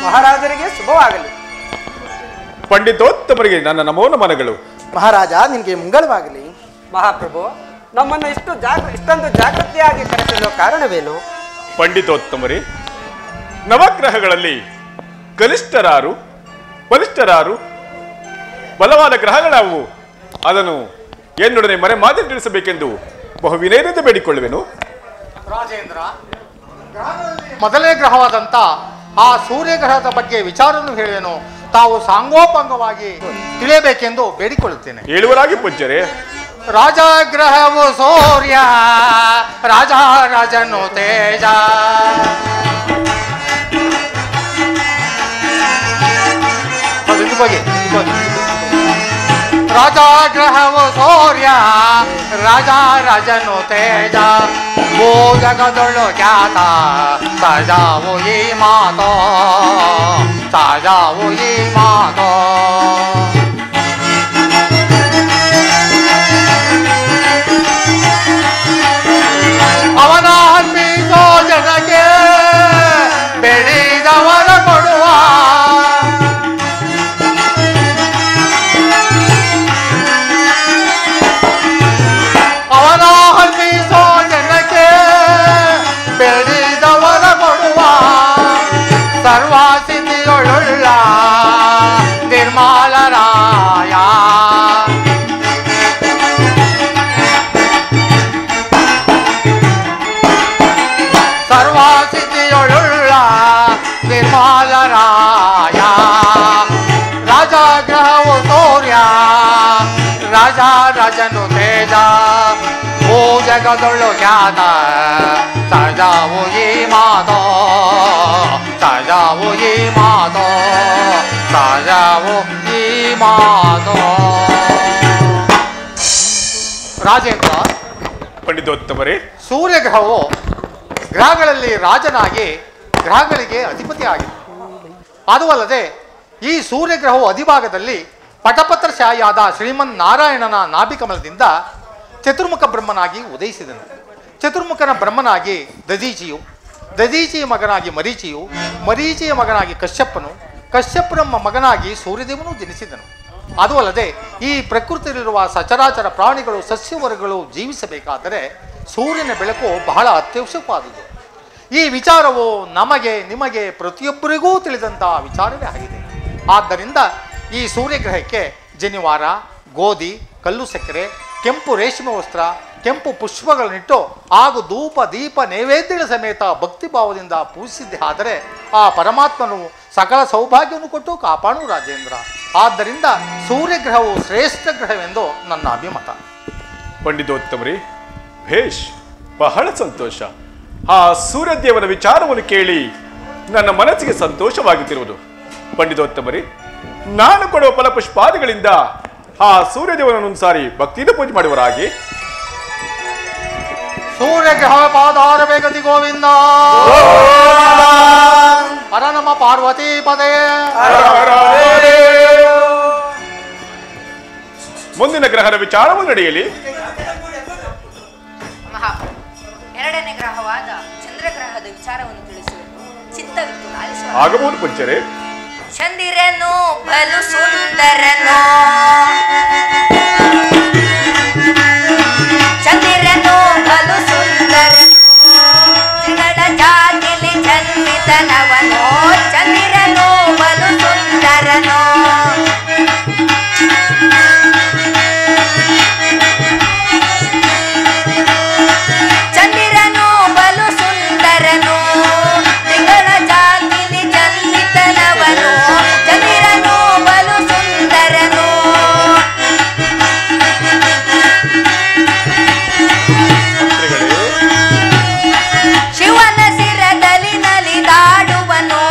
ಮಹಾರಾಜರಿಗೆ ಶುಭವಾಗಲಿ. ಪಂಡಿತೋತ್ತಮರಿಗೆ ನನ್ನ ನಮೋ ನಮನಗಳು. ಮಹಾರಾಜ ನಿನಗೆ ಮಂಗಳವಾಗಲಿ. ಮಹಾಪ್ರಭು, ನಮ್ಮನ್ನು ಇಷ್ಟೊಂದು ಜಾಗೃತಿಯಾಗಿ ಕರೆಸಲು ಕಾರಣವೇನು? ಪಂಡಿತೋತ್ತಮರೇ, ನವಗ್ರಹಗಳಲ್ಲಿ ಕನಿಷ್ಠರಾರು, ಬಲಿಷ್ಠರಾರು, ಬಲವಾದ ಗ್ರಹಗಳಾವು, ಅದನ್ನು ಎನ್ನೊಡನೆ ಮರೆ ಮಾತಿ ತಿಳಿಸಬೇಕೆಂದು ಬಹು ವಿನಯದಿಂದ ಬೇಡಿಕೊಳ್ಳುವೆನು. ರಾಜೇಂದ್ರ, ಮೊದಲನೇ ಗ್ರಹವಾದಂಥ ಆ ಸೂರ್ಯ ಗ್ರಹದ ಬಗ್ಗೆ ವಿಚಾರವನ್ನು ಹೇಳುವೆನು. ತಾವು ಸಾಂಗೋಪಾಂಗವಾಗಿ ತಿಳಿಯಬೇಕೆಂದು ಬೇಡಿಕೊಳ್ಳುತ್ತೇನೆ. ಹೇಳುವರಾಗಿ ಪೂಜ್ಯರೇ. ರಾಜಗ್ರಹವು ಸೂರ್ಯ, ರಾಜ ರಾಜನು ತೇಜ. ರಾಜಗ್ರಹವು ಸೂರ್ಯ, ರಾಜ ರಾಜನು ತೇಜ. ಭೂ ಜಗದೊಳು ಖ್ಯಾತ ಸಜಾವು ಈ ಮಾತೋ, ಸಜಾವು ಈ ಮಾತೋ. ಅವನ ಅರ್ಪಿಸೋ ಜನಕ್ಕೆ ಬೆಳೆದವರ ಕೊಡುವ. ಅವನ ಅರ್ಪಿಸೋ ಜನಕ್ಕೆ ಬೆಳೆದವರ ಕೊಡುವ. ಸರ್ವಸಿದ್ಧಿಯೊಳುಳ್ಳ ನಿರ್ಮಲರಾಯ. ಸರ್ವಸಿದ್ಧಿಯೊಳುಳ್ಳ ನಿರ್ಮಲರಾಯ. ರಾಜಗ್ರಹವು ಸೂರ್ಯ, ರಾಜ ರಾಜನು ತೇಜ. ಭೂ ಜಗದೊಳು ಖ್ಯಾತ ಸಜಾವು ಈ ಮಾತೋ, ಸಜಾವು ಈ ಮಾತೋ, ಸಜಾವು ಈ ಮಾತೋ. ರಾಜೇಂದ್ರ, ಪಂಡಿತೋತ್ತಮರೇ, ಸೂರ್ಯಗ್ರಹವು ಗ್ರಹಗಳಲ್ಲಿ ರಾಜನಾಗಿ ಗ್ರಹಗಳಿಗೆ ಅಧಿಪತಿ ಆಗಿದೆ. ಅದು ಅಲ್ಲದೆ ಈ ಸೂರ್ಯಗ್ರಹವು ಅಧಿಭಾಗದಲ್ಲಿ ಪಟಪತ್ರಶಾಹಿಯಾದ ಶ್ರೀಮನ್ ನಾರಾಯಣನ ನಾಭಿಕಮಲದಿಂದ ಚತುರ್ಮುಖ ಬ್ರಹ್ಮನಾಗಿ ಉದಯಿಸಿದನು. ಚತುರ್ಮುಖನ ಬ್ರಹ್ಮನಾಗಿ ದದೀಚಿಯು, ದದೀಚಿಯ ಮಗನಾಗಿ ಮರೀಚಿಯು, ಮರೀಚಿಯ ಮಗನಾಗಿ ಕಶ್ಯಪನು, ಕಶ್ಯಪನ ಮಗನಾಗಿ ಸೂರ್ಯದೇವನು ಜನಿಸಿದನು. ಅದು ಅಲ್ಲದೆ ಈ ಪ್ರಕೃತಿಯಲ್ಲಿರುವ ಸಚರಾಚರ ಪ್ರಾಣಿಗಳು, ಸಸ್ಯವರ್ಗಗಳು ಜೀವಿಸಬೇಕಾದರೆ ಸೂರ್ಯನ ಬೆಳಕು ಬಹಳ ಅತ್ಯವಶ್ಯಕವಾದುದು. ಈ ವಿಚಾರವು ನಮಗೆ, ನಿಮಗೆ, ಪ್ರತಿಯೊಬ್ಬರಿಗೂ ತಿಳಿದಂತಹ ವಿಚಾರವೇ ಆಗಿದೆ. ಆದ್ದರಿಂದ ಈ ಸೂರ್ಯಗ್ರಹಕ್ಕೆ ಜನಿವಾರ, ಗೋಧಿ, ಕಲ್ಲು ಸಕ್ಕರೆ, ಕೆಂಪು ರೇಷ್ಮೆ ವಸ್ತ್ರ, ಕೆಂಪು ಪುಷ್ಪಗಳನ್ನಿಟ್ಟು ಹಾಗೂ ಧೂಪ ದೀಪ ನೈವೇದ್ಯಗಳ ಸಮೇತ ಭಕ್ತಿಭಾವದಿಂದ ಪೂಜಿಸಿದ್ದೆ ಆದರೆ ಆ ಪರಮಾತ್ಮನು ಸಕಲ ಸೌಭಾಗ್ಯವನ್ನು ಕೊಟ್ಟು ಕಾಪಾಡು ರಾಜೇಂದ್ರ. ಆದ್ದರಿಂದ ಸೂರ್ಯಗ್ರಹವು ಶ್ರೇಷ್ಠ ಗ್ರಹವೆಂದು ನನ್ನ ಅಭಿಮತ. ಪಂಡಿತೋತ್ತಮರೇ, ಭೇಷ್, ಬಹಳ ಸಂತೋಷ. ಆ ಸೂರ್ಯದೇವನ ವಿಚಾರವನ್ನು ಕೇಳಿ ನನ್ನ ಮನಸ್ಸಿಗೆ ಸಂತೋಷವಾಗುತ್ತಿರುವುದು. ಪಂಡಿತೋತ್ತಮರೇ, ನಾನು ಕೊಡುವ ಫಲಪುಷ್ಪಾದಿಗಳಿಂದ ಆ ಸೂರ್ಯದೇವನನ್ನು ಸಾರಿ ಭಕ್ತಿಯಿಂದ ಪೂಜೆ ಮಾಡುವರಾಗಿ. ಸೂರ್ಯಗ್ರಹ ಪಾದಾರ ಬೇಗತಿ ಗೋವಿಂದ. ಹರ ನಮ ಪಾರ್ವತಿ ಪದೇ. ಮುಂದಿನ ಗ್ರಹದ ವಿಚಾರವು ನಡೆಯಲಿ. ಮಹಾಪ್ರಭು, ಎರಡನೇ ಗ್ರಹವಾದ ಚಂದ್ರಗ್ರಹದ ವಿಚಾರವನ್ನು ತಿಳಿಸುವುದು ಚಿತ್ತವಿತ್ತು ಆಲಿಸುವ. ಆಗಬಹುದು ಪೂಜ್ಯರೇ. ಚಂದಿರನು ಬಲು ಸುಂದರನು, ಚಂದಿರನು ಬಲು ಸುಂದರನು, ತ್ರಿಗಳ ಜಾತಿಲಿ ಜನ್ಮಿತನವನು, ಚಂದಿರನು ಬಲು ಸುಂದರನು. ಚಂದಿರನು ಬಲು ಸುಂದರನು, ತ್ರಿಗಳ ಜಾತಿಲಿ ಜನ್ಮಿತನವನು, ಚಂದಿರನು ಬಲು ಸುಂದರನು. ಶಿವನ ಶಿರದಲ್ಲಿ ನಲಿದಾಡುವನು,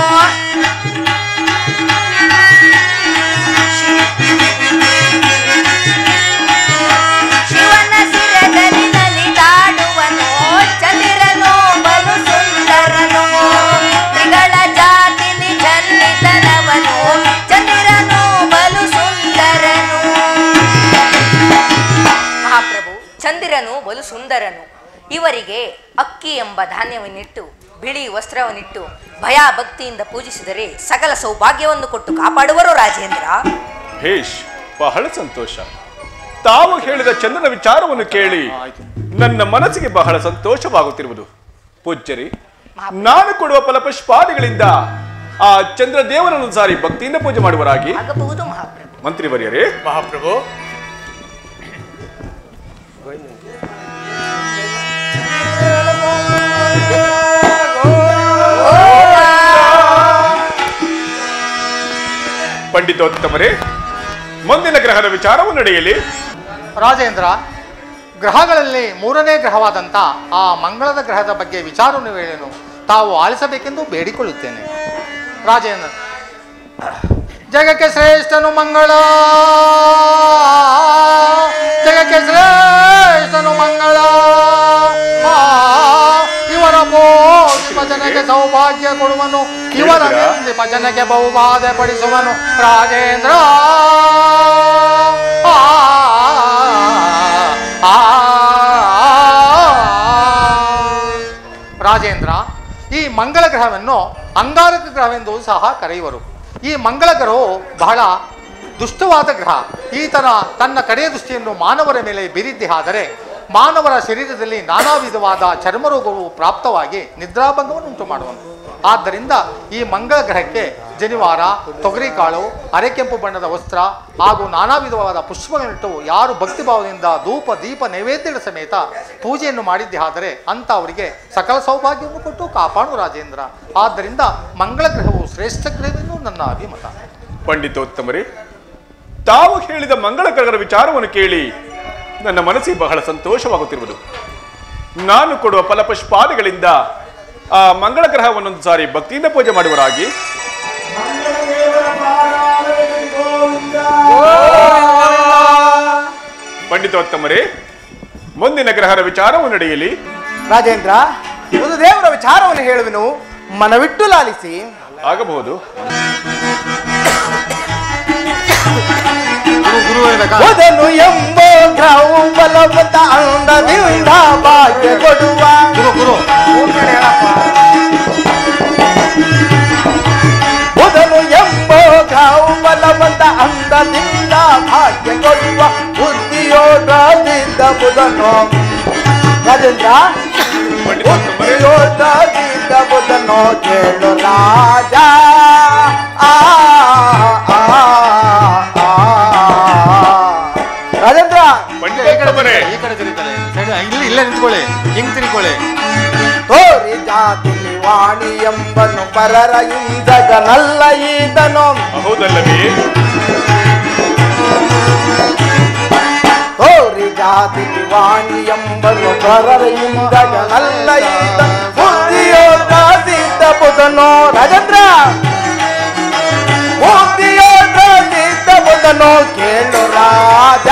ಇವರಿಗೆ ಅಕ್ಕಿ ಎಂಬ ಧಾನ್ಯವನ್ನಿಟ್ಟು ಬಿಳಿ ವಸ್ತ್ರವನ್ನಿಟ್ಟು ಭಯ ಭಕ್ತಿಯಿಂದ ಪೂಜಿಸಿದರೆ ಸಕಲ ಸೌಭಾಗ್ಯವನ್ನು ಕೊಟ್ಟು ಕಾಪಾಡುವರು ರಾಜೇಂದ್ರ. ಭೇಷ್, ಬಹಳ ಸಂತೋಷ. ತಾವು ಹೇಳಿದ ಚಂದ್ರನ ವಿಚಾರವನ್ನು ಕೇಳಿ ನನ್ನ ಮನಸ್ಸಿಗೆ ಬಹಳ ಸಂತೋಷವಾಗುತ್ತಿರುವುದು. ಪೂಜ್ಯರಿ, ನಾನು ಕೊಡುವ ಫಲಪುಷ್ಪಾದಿಗಳಿಂದ ಆ ಚಂದ್ರ ದೇವನನ್ನು ಸಾರಿ ಭಕ್ತಿಯಿಂದ ಪೂಜೆ ಮಾಡುವರಾಗಿ ಆಗಬಹುದು ಮಹಾಪ್ರಭು. ಮಂತ್ರಿವರ್ಯರೇ. ಮಹಾಪ್ರಭು, ಪಂಡಿತೋತ್ತಮರೇ, ಮುಂದಿನ ಗ್ರಹದ ವಿಚಾರವು ನಡೆಯಲಿ. ರಾಜೇಂದ್ರ, ಗ್ರಹಗಳಲ್ಲಿ ಮೂರನೇ ಗ್ರಹವಾದಂಥ ಆ ಮಂಗಳದ ಗ್ರಹದ ಬಗ್ಗೆ ವಿಚಾರವನ್ನು ಹೇಳಲು ತಾವು ಆಲಿಸಬೇಕೆಂದು ಬೇಡಿಕೊಳ್ಳುತ್ತೇನೆ. ರಾಜೇಂದ್ರ, ಜಗಕ್ಕೆ ಶ್ರೇಷ್ಠನು ಮಂಗಳ, ಜಗಕ್ಕೆ ಶ್ರೇಷ್ಠನು ಮಂಗಳ, ಇವರ ಭಜನೆಗೆ ಸೌಭಾಗ್ಯ ಕೊಡುವನು, ಇವರ ಭಜನೆಗೆ ಬಹುಬಾಧೆ ಪಡಿಸುವನು ರಾಜೇಂದ್ರ. ರಾಜೇಂದ್ರ, ಈ ಮಂಗಳ ಗ್ರಹವನ್ನು ಅಂಗಾರಕ ಗ್ರಹವೆಂದು ಸಹ ಕರೆಯುವರು. ಈ ಮಂಗಳ ಗ್ರಹವು ಬಹಳ ದುಷ್ಟವಾದ ಗ್ರಹ. ಈತನ ತನ್ನ ಕಡೆಯ ದೃಷ್ಟಿಯನ್ನು ಮಾನವರ ಮೇಲೆ ಬೀರಿದ್ದೆ ಆದರೆ ಮಾನವರ ಶರೀರದಲ್ಲಿ ನಾನಾ ವಿಧವಾದ ಚರ್ಮರೋಗವು ಪ್ರಾಪ್ತವಾಗಿ ನಿದ್ರಾಭಂಗವನ್ನು ಉಂಟು ಮಾಡುವನು. ಆದ್ದರಿಂದ ಈ ಮಂಗಳ ಗ್ರಹಕ್ಕೆ ಜನಿವಾರ, ತೊಗರಿಕಾಳು, ಅರೆಕೆಂಪು ಬಣ್ಣದ ವಸ್ತ್ರ ಹಾಗೂ ನಾನಾ ವಿಧವಾದ ಪುಷ್ಪಗಳಿಟ್ಟು ಯಾರು ಭಕ್ತಿಭಾವದಿಂದ ಧೂಪ ದೀಪ ನೈವೇದ್ಯದ ಸಮೇತ ಪೂಜೆಯನ್ನು ಮಾಡಿದ್ದೆ ಆದರೆ ಅಂಥವರಿಗೆ ಸಕಲ ಸೌಭಾಗ್ಯವನ್ನು ಕೊಟ್ಟು ಕಾಪಾಡು ರಾಜೇಂದ್ರ. ಆದ್ದರಿಂದ ಮಂಗಳ ಗ್ರಹವು ಶ್ರೇಷ್ಠ ಗ್ರಹವೆಂದು ನನ್ನ ಅಭಿಮತ. ಪಂಡಿತೋತ್ತಮರೇ, ತಾವು ಹೇಳಿದ ಮಂಗಳ ಗ್ರಹದ ವಿಚಾರವನ್ನು ಕೇಳಿ ನನ್ನ ಮನಸ್ಸಿಗೆ ಬಹಳ ಸಂತೋಷವಾಗುತ್ತಿರುವುದು. ನಾನು ಕೊಡುವ ಫಲಪುಷ್ಪಾದಿಗಳಿಂದ ಆ ಮಂಗಳ ಗ್ರಹವನ್ನೊಂದು ಸಾರಿ ಭಕ್ತಿಯಿಂದ ಪೂಜೆ ಮಾಡುವರಾಗಿ ಪಂಡಿತೋತ್ತಮರೇ, ಮುಂದಿನ ಗ್ರಹದ ವಿಚಾರವು ನಡೆಯಲಿ. ರಾಜೇಂದ್ರ, ಒಂದು ದೇವರ ವಿಚಾರವನ್ನು ಹೇಳುವೆನು, ಮನವಿಟ್ಟು ಲಾಲಿಸಿ. ಆಗಬಹುದು. ಮೊದಲು ಎಂಬೋ ಗ್ರಹವು ಬಲವತ ಅಂದದಿಂದ ಭಾಗ್ಯ ಕೊಡುವ. ಮೊದಲು ಎಂಬೋ ಗ್ರಹವು ಬಲವಂತ ಅಂದದಿಂದ ಭಾಗ್ಯ ಕೊಡುವ ಬುದ್ಧಿಯೋಗದಿಂದ ಬುಧನು. ರಾಜೇಂದ್ರ, ಬುದ್ಧಿಯೋಗದಿಂದ ಬುಧನು ಕೇಳು ರಾಜ. ರಾಜೇಂದ್ರ, ಈ ಕಡೆ ತಿರುಗ್ತಾರೆ, ಇಲ್ಲೇ ನಿಂತ್ಕೊಳ್ಳಿ, ಹಿಂಗ್ ತಿರುಕೊಳ್ಳಿ. ತೋರಿ ಜಾತಿ ವಾಣಿ ಎಂಬನು ಪರರ ಇಂದಗನಲ್ಲ ಈತನು. ಹೌದಲ್ಲವೇ? ತೋರಿ ಜಾತಿ ವಾಣಿ ಎಂಬನು ಪರರ ಇಂದಗನಲ್ಲ ಈತನು ಬುದ್ಧಿಯೋಗದಿಂದ ಬುಧನು. ರಾಜೇಂದ್ರ, ಬುದ್ಧಿಯೋಗದಿಂದ ಬುಧನು ಕೇಳು ರಾಜ.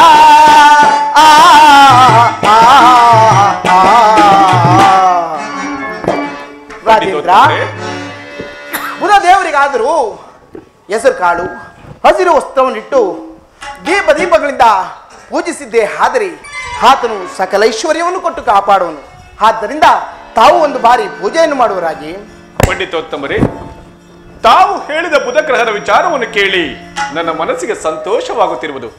ರಾಜೇಂದ್ರ, ಬುಧ ದೇವರಿಗಾದರೂ ಹೆಸರು ಕಾಳು ಹಸಿರು ವಸ್ತ್ರವನ್ನಿಟ್ಟು ದೀಪಗಳಿಂದ ಪೂಜಿಸಿದ್ದೇ ಆದರೆ ಆತನು ಸಕಲ ಐಶ್ವರ್ಯವನ್ನು ಕೊಟ್ಟು ಕಾಪಾಡುವನು. ಆದ್ದರಿಂದ ತಾವು ಒಂದು ಬಾರಿ ಪೂಜೆಯನ್ನು ಮಾಡುವರಾಗಿ. ಪಂಡಿತೋತ್ತಮರೇ, ತಾವು ಹೇಳಿದ ಬುಧ ಗ್ರಹದ ವಿಚಾರವನ್ನು ಕೇಳಿ ನನ್ನ ಮನಸ್ಸಿಗೆ ಸಂತೋಷವಾಗುತ್ತಿರುವುದು.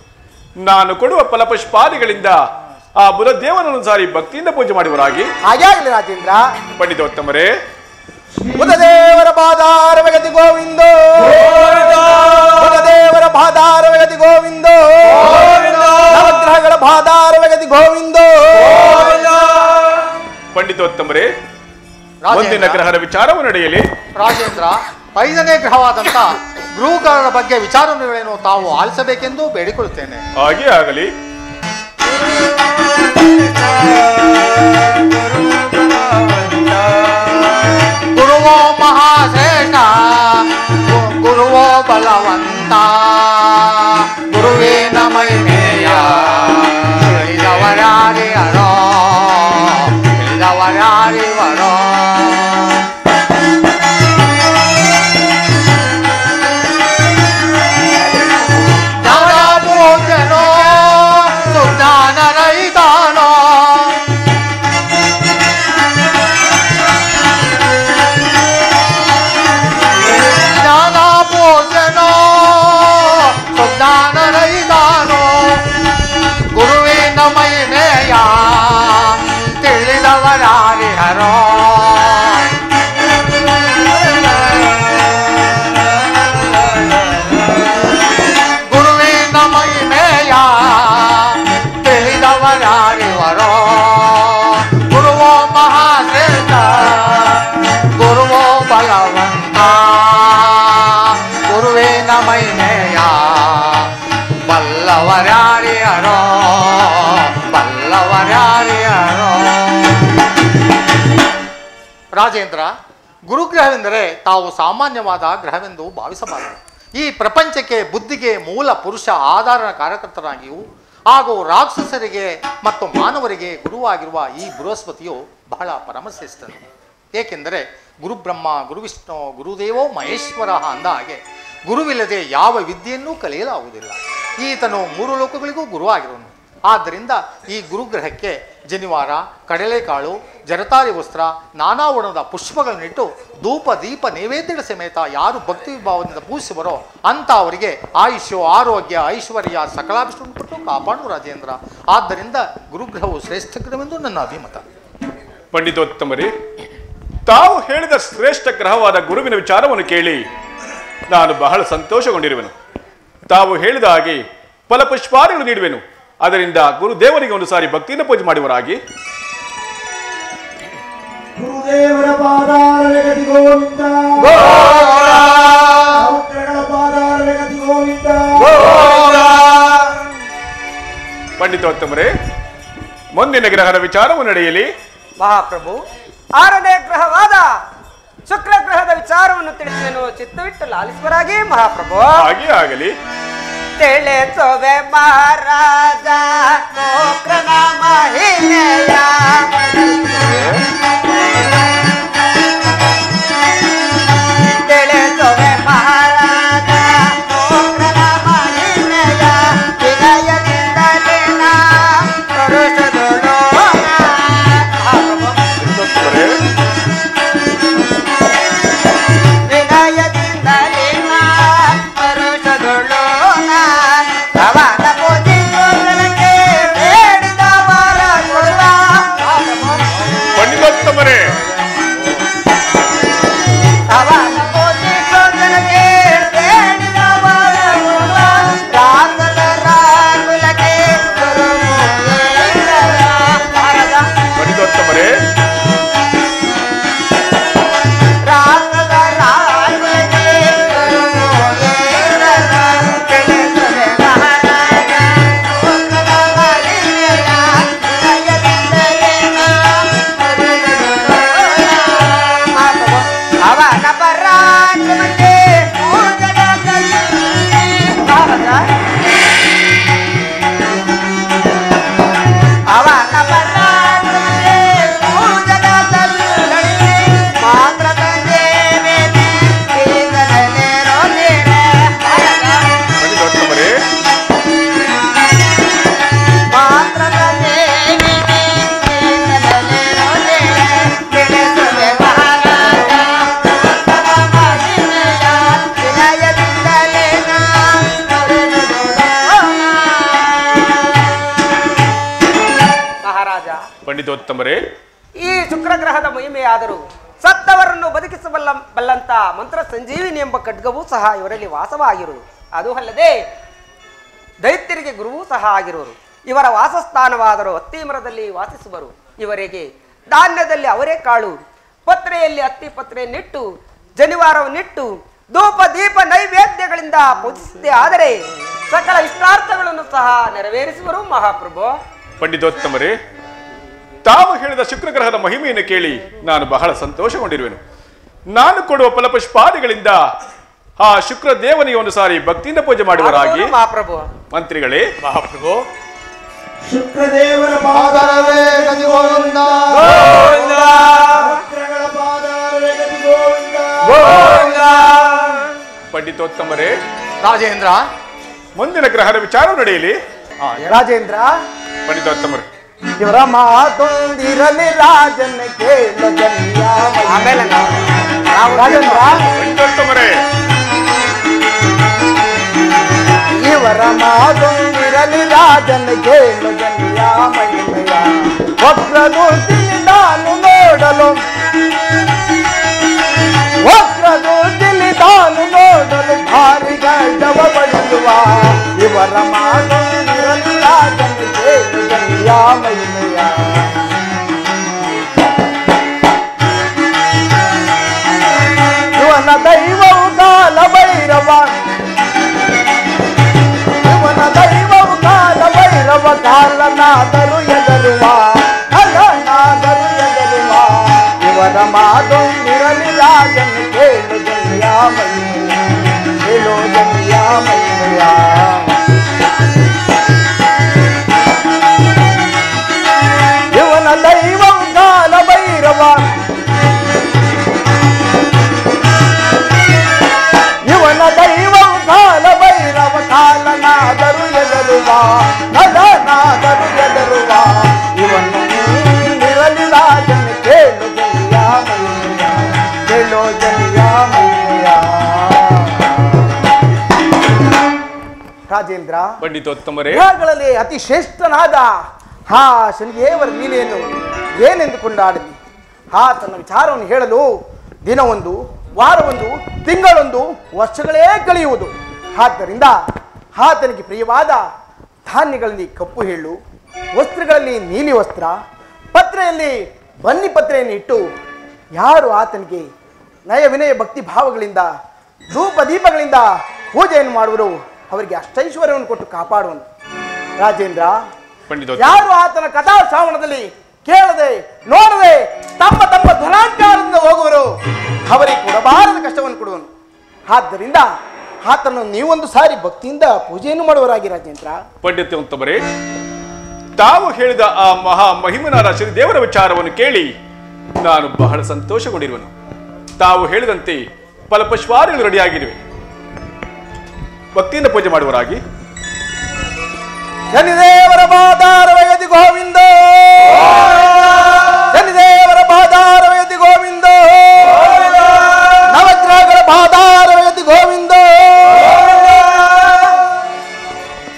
ನಾನು ಕೊಡುವ ಫಲಪುಷ್ಪಾದಿಗಳಿಂದ ಆ ಬುಧ ದೇವನನ್ನು ಸಾರಿ ಭಕ್ತಿಯಿಂದ ಪೂಜೆ ಮಾಡುವರಾಗಿ. ಹಾಗೆ ಆಗಲಿ ರಾಜೇಂದ್ರ. ಪಂಡಿತೋತ್ತಮರೇ, ಬುಧ ದೇವರ ಪಾದಾರವ ಗತಿ ಗೋವಿಂದೋ, ಬುಧ ದೇವರ ಪಾದಾರವ ಗತಿ ಗೋವಿಂದೋ, ನವಗ್ರಹಗಳ ಪಾದಾರವ ಗತಿ ಗೋವಿಂದೋ. ಪಂಡಿತೋತ್ತಮರೇ, ಮುಂದಿನ ಗ್ರಹದ ವಿಚಾರವು ನಡೆಯಲಿ. ರಾಜೇಂದ್ರ, 5ನೇ ಗ್ರಹವಾದಂಥ ಗುರುಗ್ರಹದ ಬಗ್ಗೆ ವಿಚಾರವನ್ನು ತಾವು ಆಲಿಸಬೇಕೆಂದು ಬೇಡಿಕೊಳ್ಳುತ್ತೇನೆ. ಹಾಗೆ ಆಗಲಿ. ಗುರುವೋ ಮಹಾಶ್ರೇಷ್ಠ, ಗುರುವೋ ಬಲವಂತ, ಗುರುವೇ ನಮೈನೇಯ, ಇಳಿದವರಾರಿವರೋ, ಇಳಿದವರಾರಿವರೋ. ಜ್ಞಾನಪೂಜ್ಯನೋ, ಸುಜ್ಞಾನ ರಹಿತಾನೋ, ಯಾರೋ ಗುರುವಿನ ಮಹಿಮೆಯ ತಿಳಿದವರಾರಿವರೋ ಗುರುವೋ ಮಹಾಶ್ರೇಷ್ಠ ಗುರುವೋ ಬಲವಂತ ಗುರುವಿನ ಮಹಿಮೆಯ ಬಲ್ಲವರ್ಯಾರಿಯರೋ ಬಲ್ಲವರ್ಯಾರಿಯರೋ. ರಾಜೇಂದ್ರ, ಗುರುಗ್ರಹವೆಂದರೆ ತಾವು ಸಾಮಾನ್ಯವಾದ ಗ್ರಹವೆಂದು ಭಾವಿಸಬಾರದು. ಈ ಪ್ರಪಂಚಕ್ಕೆ ಬುದ್ಧಿಗೆ ಮೂಲ ಪುರುಷ ಆಧಾರ ಕಾರ್ಯಕರ್ತರಾಗಿಯೂ ಹಾಗೂ ರಾಕ್ಷಸರಿಗೆ ಮತ್ತು ಮಾನವರಿಗೆ ಗುರುವಾಗಿರುವ ಈ ಬೃಹಸ್ಪತಿಯು ಬಹಳ ಪರಮಶ್ರೇಷ್ಠನು. ಏಕೆಂದರೆ ಗುರುಬ್ರಹ್ಮ ಗುರುವಿಷ್ಣು ಗುರುದೇವೋ ಮಹೇಶ್ವರ ಅಂದ ಹಾಗೆ ಗುರುವಿಲ್ಲದೆ ಯಾವ ವಿದ್ಯೆಯನ್ನೂ ಕಲಿಯಲಾಗುವುದಿಲ್ಲ. ಈತನು ಮೂರು ಲೋಕಗಳಿಗೂ ಗುರುವಾಗಿರುವನು. ಆದ್ದರಿಂದ ಈ ಗುರುಗ್ರಹಕ್ಕೆ ಜನಿವಾರ, ಕಡಲೆಕಾಳು, ಜರತಾರಿ ವಸ್ತ್ರ, ನಾನಾ ವರ್ಣದ ಪುಷ್ಪಗಳನ್ನಿಟ್ಟು ಧೂಪ ದೀಪ ನೈವೇದ್ಯದ ಸಮೇತ ಯಾರು ಭಕ್ತಿ ವಿಭಾವದಿಂದ ಪೂಜಿಸುವರೋ ಅಂಥ ಅವರಿಗೆ ಆಯುಷ್ಯ, ಆರೋಗ್ಯ, ಐಶ್ವರ್ಯ ಸಕಲಾಭಿಷ್ಟವನ್ನು ಕೊಟ್ಟು ಕಾಪಾಡು ರಾಜೇಂದ್ರ. ಆದ್ದರಿಂದ ಗುರುಗ್ರಹವು ಶ್ರೇಷ್ಠ ಗ್ರಹವೆಂದು ನನ್ನ ಅಭಿಮತ. ಪಂಡಿತೋತ್ತಮರೇ, ತಾವು ಹೇಳಿದ ಶ್ರೇಷ್ಠ ಗ್ರಹವಾದ ಗುರುವಿನ ವಿಚಾರವನ್ನು ಕೇಳಿ ನಾನು ಬಹಳ ಸಂತೋಷಗೊಂಡಿರುವೆನು. ತಾವು ಹೇಳಿದ ಹಾಗೆ ಫಲಪುಷ್ಪಾದಿಗಳು ನೀಡುವೆನು. ಅದರಿಂದ ಗುರುದೇವರಿಗೆ ಒಂದು ಸಾರಿ ಭಕ್ತಿಯಿಂದ ಪೂಜೆ ಮಾಡುವರಾಗಿ. ಗುರುದೇವರ ಪಾದಾರವೆ ಗತಿ ಗೋವಿಂದ ಪಾದಾರವೆ ಗತಿ ಗೋವಿಂದ. ಪಂಡಿತೋತ್ತಮರೇ, ಮುಂದಿನ ಗ್ರಹದ ವಿಚಾರವು ನಡೆಯಲಿ. ಮಹಾಪ್ರಭು, 6ನೇ ಗ್ರಹವಾದ ಶುಕ್ರ ಗ್ರಹದ ವಿಚಾರವನ್ನು ತಿಳಿಸಿದನು. ಚಿತ್ತವಿಟ್ಟು ಲಾಲಿಸುವರಾಗಿ ಮಹಾಪ್ರಭು. ಹಾಗೆ ಆಗಲಿ. ತಿಳಿಸುವೆ ಮಹಾರಾಜ ಶುಕ್ರನ ಮಹಿಮೆಯ. ತಿಳಿಸುವೆ ಮಹಾರಾಜ ಶುಕ್ರನ ಮಹಿಮೆಯ. ವಿನಯದಿಂದಲೇ ನಾ ಪುರುಷದೊಳು ವಿನಯದಿಂದಲೇ ನಾ ಪುರುಷದೊಳು ಅವನ ಪೂಜೆಯೊಳಗೆ ಬೇಡಿದ ವರ ಕೊಡುವ. ಪಂಡಿತೋತ್ತಮರೇ, ಅವನ ಪೂಜೆಯೊಳಗೆ ಬೇಡಿದ ವರ ಕೊಡುವ. ರಾಮನ ರಾಗುಲಗೆ ಪಂಡಿತೋತ್ತಮರೇ, ರಾಮನ ರಾಗುಲಗೆ ಅವನ ಪರಾಕ್ರಮಕ್ಕೆ ಪೂಜನದಲ್ಲಿ ಅವನ ಪರಾಕ್ರಮಕ್ಕೆ ಪೂಜನದಲ್ಲಿ ಮಾತ್ರ ದೇವೇನೆ ಕೇಂದ್ರದಲ್ಲಿರೋ ನೀರೇ. ಪಂಡಿತೋತ್ತಮರೇ, ಮಾತ್ರ ದೇವಿನೇ ಕೇಂದ್ರದಲ್ಲಿರೋ ನೀರೇ. ತಿಳಿಸುವೆ ಮಹಾರಾಜ ಮಹಿಮೆಯ. ವಿನಯದಿಂದಲೇ ನಾ ಮಹಾರಾಜ, ಪಂಡಿತೋತ್ತಮರೇ, ಈ ಶುಕ್ರ ಗ್ರಹದ ಮಹಿಮೆಯಾದರೂ ಸತ್ತವರನ್ನು ಬದುಕಿಸಬಲ್ಲಂತ ಮಂತ್ರ ಸಂಜೀವಿನಿ ಎಂಬ ಖಡ್ಗವೂ ಸಹ ಇವರಲ್ಲಿ ವಾಸವಾಗಿರುವುದು. ಅದು ಅಲ್ಲದೆ ದೈತ್ಯರಿಗೆ ಗುರುವೂ ಸಹ ಆಗಿರುವರು. ಇವರ ವಾಸಸ್ಥಾನವಾದರೂ ಹತ್ತಿ ಮರದಲ್ಲಿ ವಾಸಿಸುವರು. ಇವರಿಗೆ ಧಾನ್ಯದಲ್ಲಿ ಅವರೇ ಕಾಳು, ಪತ್ರೆಯಲ್ಲಿ ಹತ್ತಿ ಪತ್ರೆಯನ್ನಿಟ್ಟು ಜನಿವಾರವನ್ನಿಟ್ಟು ಧೂಪ ದೀಪ ನೈವೇದ್ಯಗಳಿಂದ ಪೂಜಿಸಿದ್ದೇ ಆದರೆ ಸಕಲ ಇಷ್ಟಾರ್ಥಗಳನ್ನು ಸಹ ನೆರವೇರಿಸುವರು ಮಹಾಪ್ರಭು. ಪಂಡಿತೋತ್ತಮರೇ, ತಾವು ಹೇಳಿದ ಶುಕ್ರ ಗ್ರಹದ ಮಹಿಮೆಯನ್ನು ಕೇಳಿ ನಾನು ಬಹಳ ಸಂತೋಷಗೊಂಡಿರುವೆನು. ನಾನು ಕೊಡುವ ಫಲಪುಷ್ಪಾದಿಗಳಿಂದ ಆ ಶುಕ್ರ ದೇವನಿಗೆ ಒಂದು ಸಾರಿ ಭಕ್ತಿಯಿಂದ ಪೂಜೆ ಮಾಡುವರಾಗಿ. ಮಹಾಪ್ರಭು. ಮಂತ್ರಿಗಳೇ, ಮಹಾಪ್ರಭು, ಶುಕ್ರದೇವರ ಪಾದಾರವೆ ಗತಿ ಗೋವಿಂದ ಪಾತ್ರಗಳ ಪಾದಾರವೆ ಗತಿ ಗೋವಿಂದ. ಪಂಡಿತೋತ್ತಮರೇ, ರಾಜೇಂದ್ರ, ಮುಂದಿನ ಗ್ರಹದ ವಿಚಾರ ನಡೆಯಲಿ. ರಾಜೇಂದ್ರ, ಪಂಡಿತೋತ್ತಮರೇ, ಇವರ ಮಾತೊಂದಿರಲಿ ರಾಜನ ಕೇಳ ಜನ್ಯ. ಆಮೇಲೆ ರಾಜೇಂದ್ರ, ಪಂಡಿತೋತ್ತಮರೇ, ಇವರ ಮಾತೊಂದಿರಲಿ ರಾಜನ ಕೇಳ ಜನ್ಯ ಮಹಿಮೆಯ. ವಕ್ರದೂತಿ ನಾನು ನೋಡ ನೋಡಲು ವಕ್ರದೂತಿಲಿ ತಾನು ನೋಡಲು ಭಾರಿ ಗಡ್ಡವ ಬಡಿಯುವ ಇವರ ಮಾತೊಂದಿರಲಿಲ್ಲ ಜನತೆಯ ಮಹಿಮೆಯ ಇವನ ದೈವವು ಕಾಲ ಭೈರವ ಇವನ ದೈವವು ಕಾಲ ಭೈರವ ಕಾಲನಾದರೂ ಎದರುವ ಅಲನಾದರೂ ಎದರುವ ಇವರ ಮಾತೊಂದಿರಲಿ ರಾಜನು ಕೇಳು ಜನಿಯ ಮಹಿಮೆಯ ಕೇಳು ಜನಿಯ ಮಹಿಮೆಯ ಇವನ ದೈವವು ಕಾಲ ಭೈರವ ಇವನ ದೈವವು ಕಾಲ ಭೈರವ ಕಾಲನಾದರೂ ಎದರುವ ನದನಾದರೂ ಎದರುವ ಇವನು ನಿರಲಿ ರಾಜನು ಕೇಳು ಜನಿಯ ಮಹಿಮೆಯ ಕೇಳು ಜನಿಯ ಮಹಿಮೆಯ. ರಾಜೇಂದ್ರ, ಪಂಡಿತೋತ್ತಮರೇ, ಗ್ರಹಗಳಲ್ಲಿ ಅತಿ ಶ್ರೇಷ್ಠನಾದ ಹಾ ಶನಿದೇವರ ಲೀಲೆಯನ್ನು ಏನೆಂದು ಕೊಂಡಾಡಲಿ. ಆತನ ವಿಚಾರವನ್ನು ಹೇಳಲು ದಿನವೊಂದು, ವಾರವೊಂದು, ತಿಂಗಳೊಂದು, ವರ್ಷಗಳೇ ಕಳೆಯುವುದು. ಆದ್ದರಿಂದ ಆತನಿಗೆ ಪ್ರಿಯವಾದ ಧಾನ್ಯಗಳಲ್ಲಿ ಕಪ್ಪು ಎಳ್ಳು, ವಸ್ತ್ರಗಳಲ್ಲಿ ನೀಲಿ ವಸ್ತ್ರ, ಪತ್ರೆಯಲ್ಲಿ ಬನ್ನಿ ಪತ್ರೆಯನ್ನು ಇಟ್ಟು ಯಾರು ಆತನಿಗೆ ನಯ ವಿನಯ ಭಕ್ತಿ ಭಾವಗಳಿಂದ ಧೂಪ ದೀಪಗಳಿಂದ ಪೂಜೆಯನ್ನು ಮಾಡುವರು ಅವರಿಗೆ ಅಷ್ಟೈಶ್ವರ್ಯವನ್ನು ಕೊಟ್ಟು ಕಾಪಾಡುವನು. ರಾಜೇಂದ್ರ, ಯಾರು ಆತನ ಕಥಾ ಶ್ರಾವಣದಲ್ಲಿ ಕೇಳದೆ ನೋಡದೆ ತಮ್ಮ ತಮ್ಮ ಧನಾಂಕಾರದಿಂದ ಹೋಗುವರು ಅವರಿಗೆ ಕೊಡಬಾರದ ಕಷ್ಟವನ್ನು ಕೊಡುವನು. ಆದ್ದರಿಂದ ಆತನನ್ನು ನೀವೊಂದು ಸಾರಿ ಭಕ್ತಿಯಿಂದ ಪೂಜೆಯನ್ನು ಮಾಡುವರಾಗಿ. ರಾಜೇಂದ್ರ, ಪಂಡಿತೋತ್ತಮರೇ, ತಾವು ಹೇಳಿದ ಆ ಮಹಾ ಮಹಿಮನಾದ ಶ್ರೀದೇವರ ವಿಚಾರವನ್ನು ಕೇಳಿ ನಾನು ಬಹಳ ಸಂತೋಷಗೊಂಡಿರುವನು. ತಾವು ಹೇಳಿದಂತೆ ಫಲಪುಷ್ಪಾದಿಗಳು ರೆಡಿಯಾಗಿವೆ. ಭಕ್ತಿಯಿಂದ ಪೂಜೆ ಮಾಡುವರಾಗಿ. ಶನಿದೇವರ ಪಾದಾರವಯತಿ ಗೋವಿಂದ, ಶನಿದೇವರ ಪಾದಾರವಯತಿ ಗೋವಿಂದ, ನವಗ್ರಹಗಳ ಪಾದಾರವಯತಿ ಗೋವಿಂದ.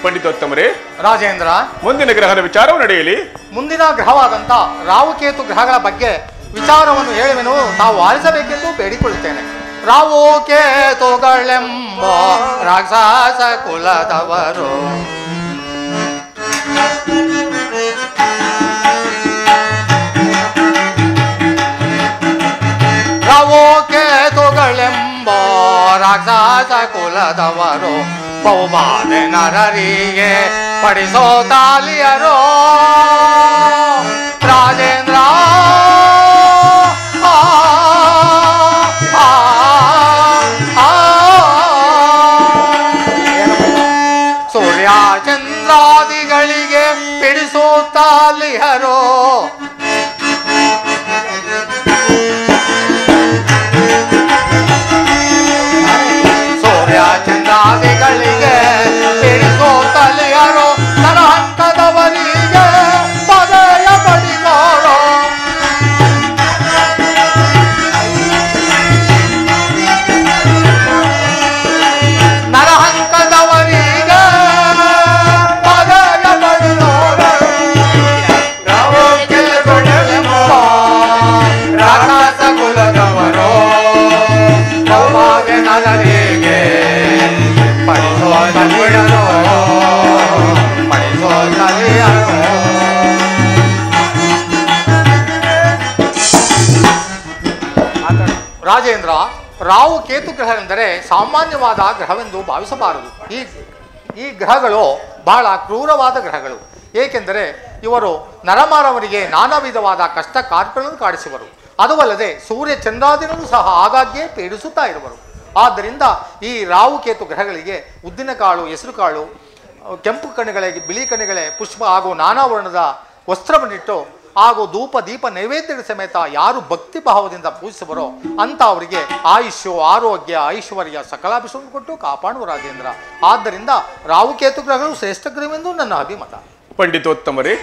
ಪಂಡಿತೋತ್ತಮರೇ, ರಾಜೇಂದ್ರ, ಮುಂದಿನ ಗ್ರಹದ ವಿಚಾರವು ನಡೆಯಲಿ. ಮುಂದಿನ ಗ್ರಹವಾದಂಥ ರಾಹುಕೇತು ಗ್ರಹಗಳ ಬಗ್ಗೆ ವಿಚಾರವನ್ನು ಹೇಳುವೆನು, ತಾವು ಆಲಿಸಬೇಕೆಂದು ಬೇಡಿಕೊಳ್ಳುತ್ತೇನೆ. ರಾಹುಕೇತುಗಳೆಂಬ ರಾಕ್ಷಸ ಕುಲದವರು ರಾಹುಕೇತುಗಳೆಂಬ ರಾಕ್ಷಸ ಕುಲದವರು ಬಹುಬಾಧೆ ನರರಿಗೆ ಪಡಿಸೋ ತಾಲಿಯರೋ. ರಾಜೇಂದ್ರ, ಸೂರ್ಯ ಚಂದ್ರಾದಿಗಳಿಗೆ ಪಿಡಿಸುತ್ತಾಲಿಹರೋ. ಸೂರ್ಯ ಚಂದ್ರಾದಿಗಳಿಗೆ ಪಿಡಿಸುತ್ತಲಿಹರೋ. ತನ್ನ ಹಂತದವರಿಗೆ ಪದಯ ಪಡಿಸೋರೋ. ನರಹಂಕದವರಿಗೆ ಪದಯ ಪಡಿಸೋರೋ. ರಾಕ್ಷಸ ಕುಲದವರು ಬಹುಭಾಗ್ಯ ನರರಿಗೆ ಪಡಿಸೋ ತಲಿಯರೋ, ಪಡಿಸೋ ತಲಿಯರೋ. ರಾಜೇಂದ್ರ, ರಾಹು ಕೇತು ಗ್ರಹವೆಂದರೆ ಸಾಮಾನ್ಯವಾದ ಗ್ರಹವೆಂದು ಭಾವಿಸಬಾರದು. ಈ ಗ್ರಹಗಳು ಬಹಳ ಕ್ರೂರವಾದ ಗ್ರಹಗಳು. ಏಕೆಂದರೆ ಇವರು ನರಮಾನವರಿಗೆ ನಾನಾ ವಿಧವಾದ ಕಷ್ಟ ಕಾರ್ಯಗಳನ್ನು ಕಾಡಿಸುವರು. ಅದು ಅಲ್ಲದೆ ಸೂರ್ಯ ಚಂದ್ರಾದಿಗಳನ್ನು ಸಹ ಆಗಾಗ್ಗೆ ಪೀಡಿಸುತ್ತಾ ಇರುವರು. ಆದ್ದರಿಂದ ಈ ರಾಹುಕೇತು ಗ್ರಹಗಳಿಗೆ ಉದ್ದಿನಕಾಳು, ಹೆಸರುಕಾಳು, ಕೆಂಪು ಕಣೆಗಳಿಗೆ, ಬಿಳಿ ಕಣೆಗಳೇ, ಪುಷ್ಪ ಹಾಗೂ ನಾನಾ ವರ್ಣದ ವಸ್ತ್ರವನ್ನಿಟ್ಟು ಹಾಗೂ ಧೂಪ ದೀಪ ನೈವೇದ್ಯದ ಸಮೇತ ಯಾರು ಭಕ್ತಿ ಭಾವದಿಂದ ಪೂಜಿಸುವರೋ ಅಂತ ಅವರಿಗೆ ಆಯುಷ್ಯು, ಆರೋಗ್ಯ, ಐಶ್ವರ್ಯ ಸಕಲಾಭಿಷೇಕ ಕೊಟ್ಟು ಕಾಪಾಡುವ ರಾಜೇಂದ್ರ. ಆದ್ದರಿಂದ ರಾಹುಕೇತು ಗ್ರಹಗಳು ಶ್ರೇಷ್ಠ ಗ್ರಹವೆಂದು ನನ್ನ ಅಭಿಮತ. ಪಂಡಿತೋತ್ತಮರೇ,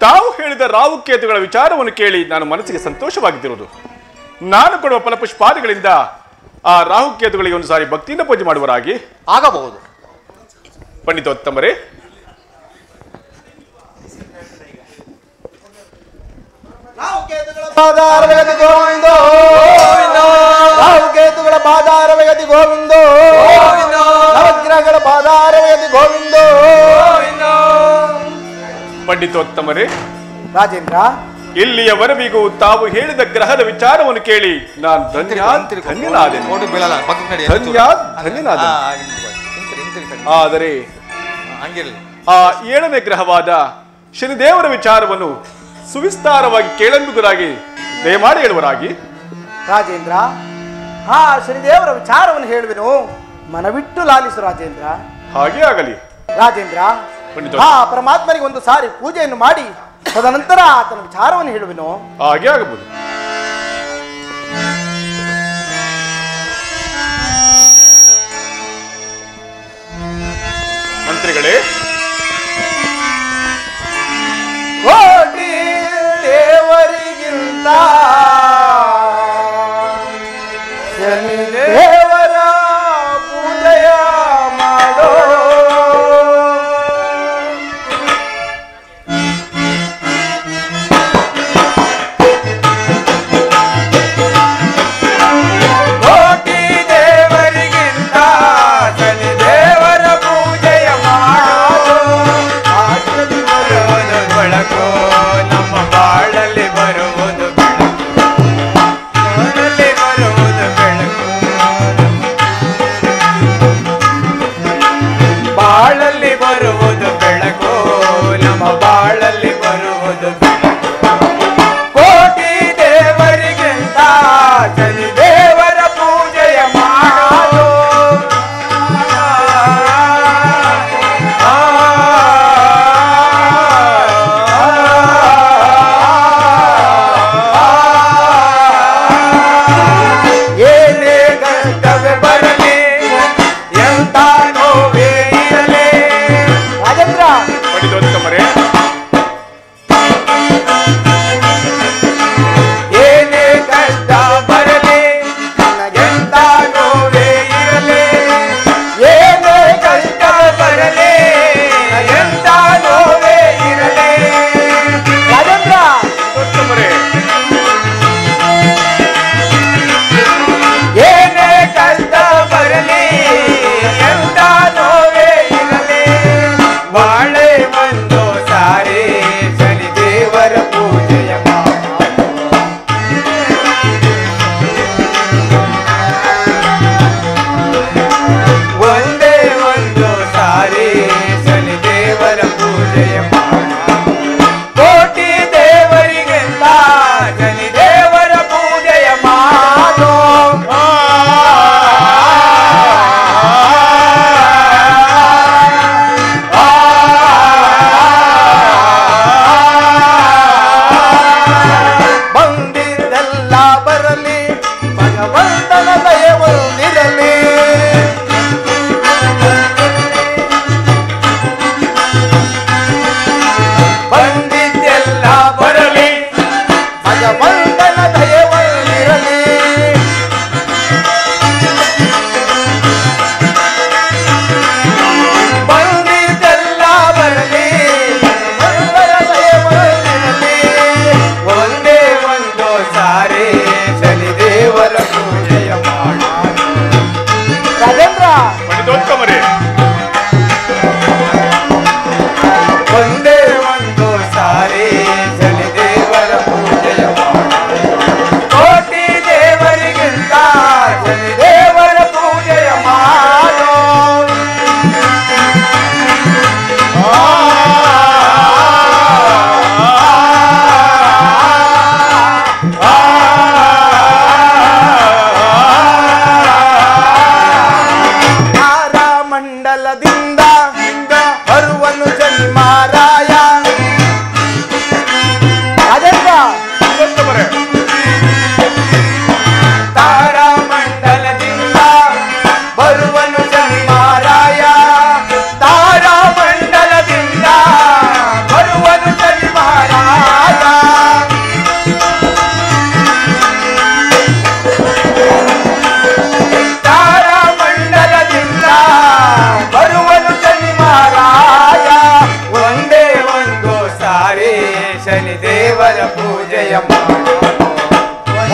ತಾವು ಹೇಳಿದ ರಾಹುಕೇತುಗಳ ವಿಚಾರವನ್ನು ಕೇಳಿ ನಾನು ಮನಸ್ಸಿಗೆ ಸಂತೋಷವಾಗಿದ್ದಿರುವುದು. ನಾನು ಕೊಡುವ ಫಲಪುಷ್ಪಾದಿಗಳಿಂದ ಆ ರಾಹುಕೇತುಗಳಿಗೆ ಒಂದು ಸಾರಿ ಭಕ್ತಿಯಿಂದ ಪೂಜೆ ಮಾಡುವರಾಗಿ ಆಗಬಹುದು. ಪಂಡಿತೋತ್ತಮರೇ, ನಾವು ಪಾದಾರಗತಿ ಗೋವಿಂದ ರಾಹುಕೇತುಗಳ ಪಾದಾರಗತಿ ಗೋವಿಂದ ನವಗ್ರಹಗಳ ಪಾದಾರಗತಿ ಗೋವಿಂದ. ಪಂಡಿತೋತ್ತಮರೇ, ರಾಜೇಂದ್ರ, ಇಲ್ಲಿಯವರೆಗೂ ತಾವು ಹೇಳಿದ ಗ್ರಹದ ವಿಚಾರವನ್ನು ಕೇಳಿ ನಾನು ಧನ್ಯನಾದೆನು. ಆದರೆ ಆ 7ನೇ ಗ್ರಹವಾದ ಶನಿದೇವರ ವಿಚಾರವನ್ನು ಸುವಿಸ್ತಾರವಾಗಿ ಕೇಳೆಂಬುದಾಗಿ ದಯಮಾಡಿ ಹೇಳುವರಾಗಿ. ರಾಜೇಂದ್ರ, ಹಾ ಶನಿದೇವರ ವಿಚಾರವನ್ನು ಹೇಳುವೆನು, ಮನವಿಟ್ಟು ಲಾಲಿಸು ರಾಜೇಂದ್ರ. ಹಾಗೆ ಆಗಲಿ ರಾಜೇಂದ್ರ. ಹಾ ಪರಮಾತ್ಮನಿಗೆ ಒಂದು ಸಾರಿ ಪೂಜೆಯನ್ನು ಮಾಡಿ ತದನಂತರ ಆತನ ವಿಚಾರವನ್ನು ಹೇಳುವೆನು. ಹಾಗೆ ಆಗಬಹುದು. ಮಂತ್ರಿಗಳೇ, ಕೋಟಿ ದೇವರಿಗಿಂತ ಶನಿದೇವರ ಪೂಜೆಯ ಮಾಡೋ. ಕೋಟಿ ದೇವರಿಗಿಂತ ಶನಿದೇವರ ಪೂಜೆಯ ಮಾಡೋ.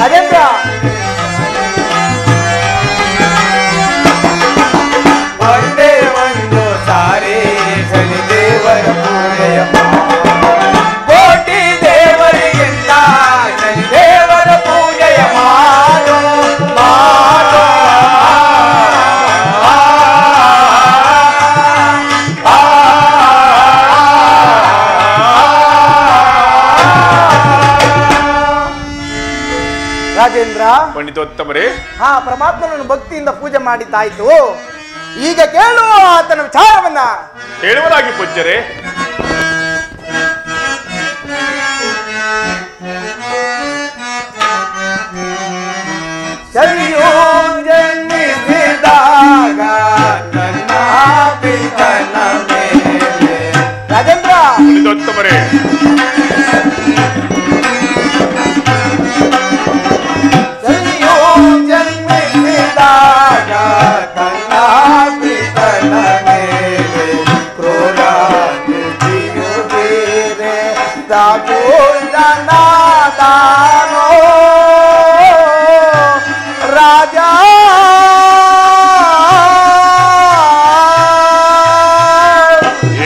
ರಾಜೇಂದ್ರ ಒಂದೇ ಒಂದು ಸಾರಿ ಶನಿ ದೇವರ ಪೂಜೆಯ ಕೋಟಿ ದೇವರಿಗಿಂತ ಶನಿ ದೇವರ ಪೂಜೆಯ ಮಾಡೋ ಮಾಡೋ ರಾಜೇಂದ್ರ ಪಂಡಿತೋತ್ತಮರೇ, ಪರಮಾತ್ಮನನ್ನು ಭಕ್ತಿಯಿಂದ ಪೂಜೆ ಮಾಡಿದ್ದಾಯ್ತು. ಈಗ ಕೇಳು ಆತನ ವಿಚಾರವನ್ನ. ಹೇಳುವರಾಗಿ ಪೂಜ್ಯರೇ. ಶನಿಯು ಜನ್ಮಿಸಿದಾಗ ನನ್ನ ಪಿತನ ಮೇಲೆ. ರಾಜೇಂದ್ರ ಪಂಡಿತೋತ್ತಮರೇ, ಶನಿಯು ಜನ್ಮಿಸಿದಾಗ ತನ್ನ ಪಿತನ ಮೇಲೆ ಕ್ರೂರ ನುಡಿಯು ಬೇರೆ ದಾನೋ ರಾಜ.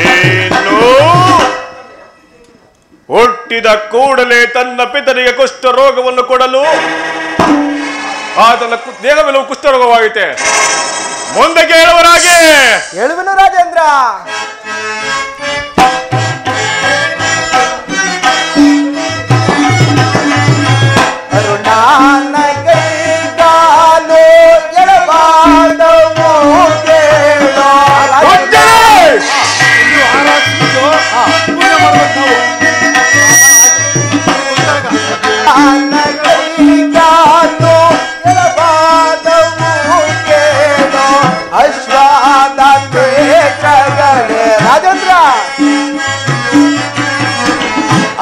ಏನು ಹುಟ್ಟಿದ ಕೂಡಲೇ ತನ್ನ ಪಿತನಿಗೆ ಕುಷ್ಠ ರೋಗವನ್ನು ಕೊಡಲು ಆತನ ದೇಹವೆಲ್ಲವೂ ಕುಷ್ಠರೋಗವಾಗಿದೆ. ಮುಂದೆ ಕೇಳುವರಾಗಿ. ಹೇಳುವೆನು ರಾಜೇಂದ್ರ. ಅರುಣಾನ ಕೈಗಾಲು ಎಡಬಾರ್ದವು ಕೇಳೋ. ಕೈಗಾಲು ಎಡಬಾರ್ದವು ಕೇಳೋ. ಅಶ್ವಾದ ಕ್ಷೇತ್ರಗಳೇ ರಾಜೇಂದ್ರ.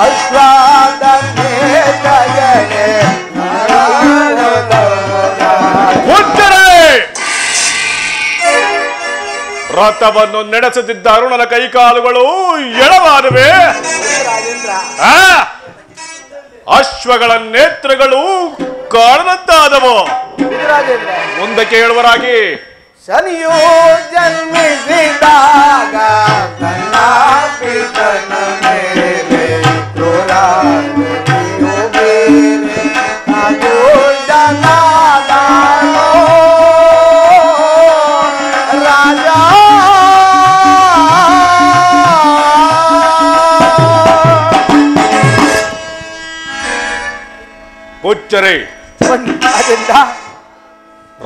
ಅಶ್ವಾದ ಕ್ಷೇತ್ರಗಳೇ ರಥವನ್ನು ನಡೆಸುತ್ತಿದ್ದ ಅರುಣನ ಕೈಕಾಲುಗಳು ಎಳವಾದುವೆ. ರಾಜೇಂದ್ರ. ಅಶ್ವಗಳ ನೇತ್ರಗಳು ಕಾಣದಂತಾದವು. ರಾಜೇಂದ್ರ ಮುಂದೆ ಕೇಳುವರಾಗಿ. ಶನಿಯು ಜನ್ಮಿಸಿದಾಗ ತನ್ನ ಪಿತನ ಮೇಲೆ ಕ್ರೂರ ನುಡಿಯು ಬೇರೆ ಅದು ಜನಾದಾನೋ ರಾಜ. ಪುಚ್ಚರೇ, ರಾಜೇಂದ್ರ.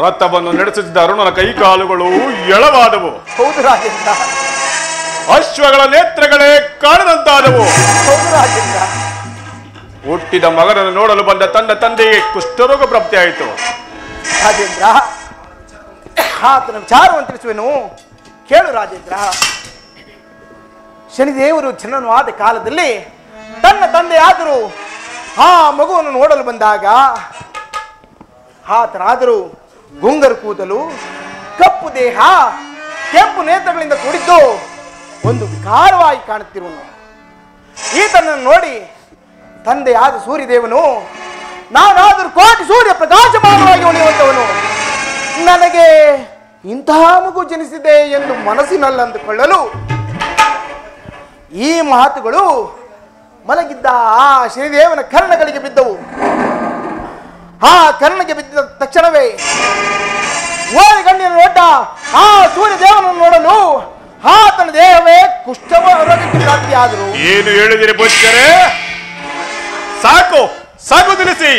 ರಥವನ್ನು ನಡೆಸುತ್ತಿದ್ದ ಅರುಣನ ಕೈಕಾಲುಗಳು ಎಳವಾದವು. ಹೌದು ರಾಜೇಂದ್ರ. ಅಶ್ವಗಳ ನೇತ್ರಗಳೇ ಕಾಣದಂತಾದವು. ಹೌದು ರಾಜೇಂದ್ರ. ಹುಟ್ಟಿದ ಮಗನನ್ನು ನೋಡಲು ಬಂದ ತನ್ನ ತಂದೆಗೆ ಕುಷ್ಠರೋಗ ಪ್ರಾಪ್ತಿಯಾಯಿತು. ರಾಜೇಂದ್ರ ಆತನ ವಿಚಾರವನ್ನು ತಿಳಿಸುವೆನು, ಕೇಳು ರಾಜೇಂದ್ರ. ಶನಿದೇವರು ಜನನವಾದ ಕಾಲದಲ್ಲಿ ತನ್ನ ತಂದೆಯಾದರೂ ಆ ಮಗುವನ್ನು ನೋಡಲು ಬಂದಾಗ ಆತನಾದರೂ ಗುಂಗರು ಕೂದಲು, ಕಪ್ಪು ದೇಹ, ಕೆಂಪು ನೇತ್ರಗಳಿಂದ ಕೂಡಿದ್ದು ಒಂದು ವಿಕಾರವಾಗಿ ಕಾಣುತ್ತಿರುವನು. ಈತನನ್ನು ನೋಡಿ ತಂದೆಯಾದ ಸೂರ್ಯದೇವನು, ನಾನಾದರೂ ಕೋಟಿ ಸೂರ್ಯ ಪ್ರಕಾಶಮಾನವಾಗಿ ಉಳಿಯುವಂತವನು, ನನಗೆ ಇಂತಹ ಮಗು ಜನಿಸಿದೆ ಎಂದು ಮನಸ್ಸಿನಲ್ಲಿ ಅಂದುಕೊಳ್ಳಲು ಈ ಮಾತುಗಳು ಮಲಗಿದ್ದ ಆ ಶನಿದೇವನ ಕರ್ಣಗಳಿಗೆ ಬಿದ್ದವು. ಆ ಕರ್ಣಗೆ ಬಿದ್ದ ತಕ್ಷಣವೇ ಓದಿ ಗಣ್ಯನ ನೋಟ ಆ ಸೂರ್ಯದೇವನನ್ನು ನೋಡಲು ಆತನ ದೇಹವೇ ಕುಷ್ಠರೋಗಕ್ಕೆ ಪ್ರಾಪ್ತಿಯಾದರು. ಏನು ಹೇಳಿದಿರಿ ಬುಚ್ಚರೇ? ಸಾಕು ಸಾಕು ತಿಳಿಸಿ.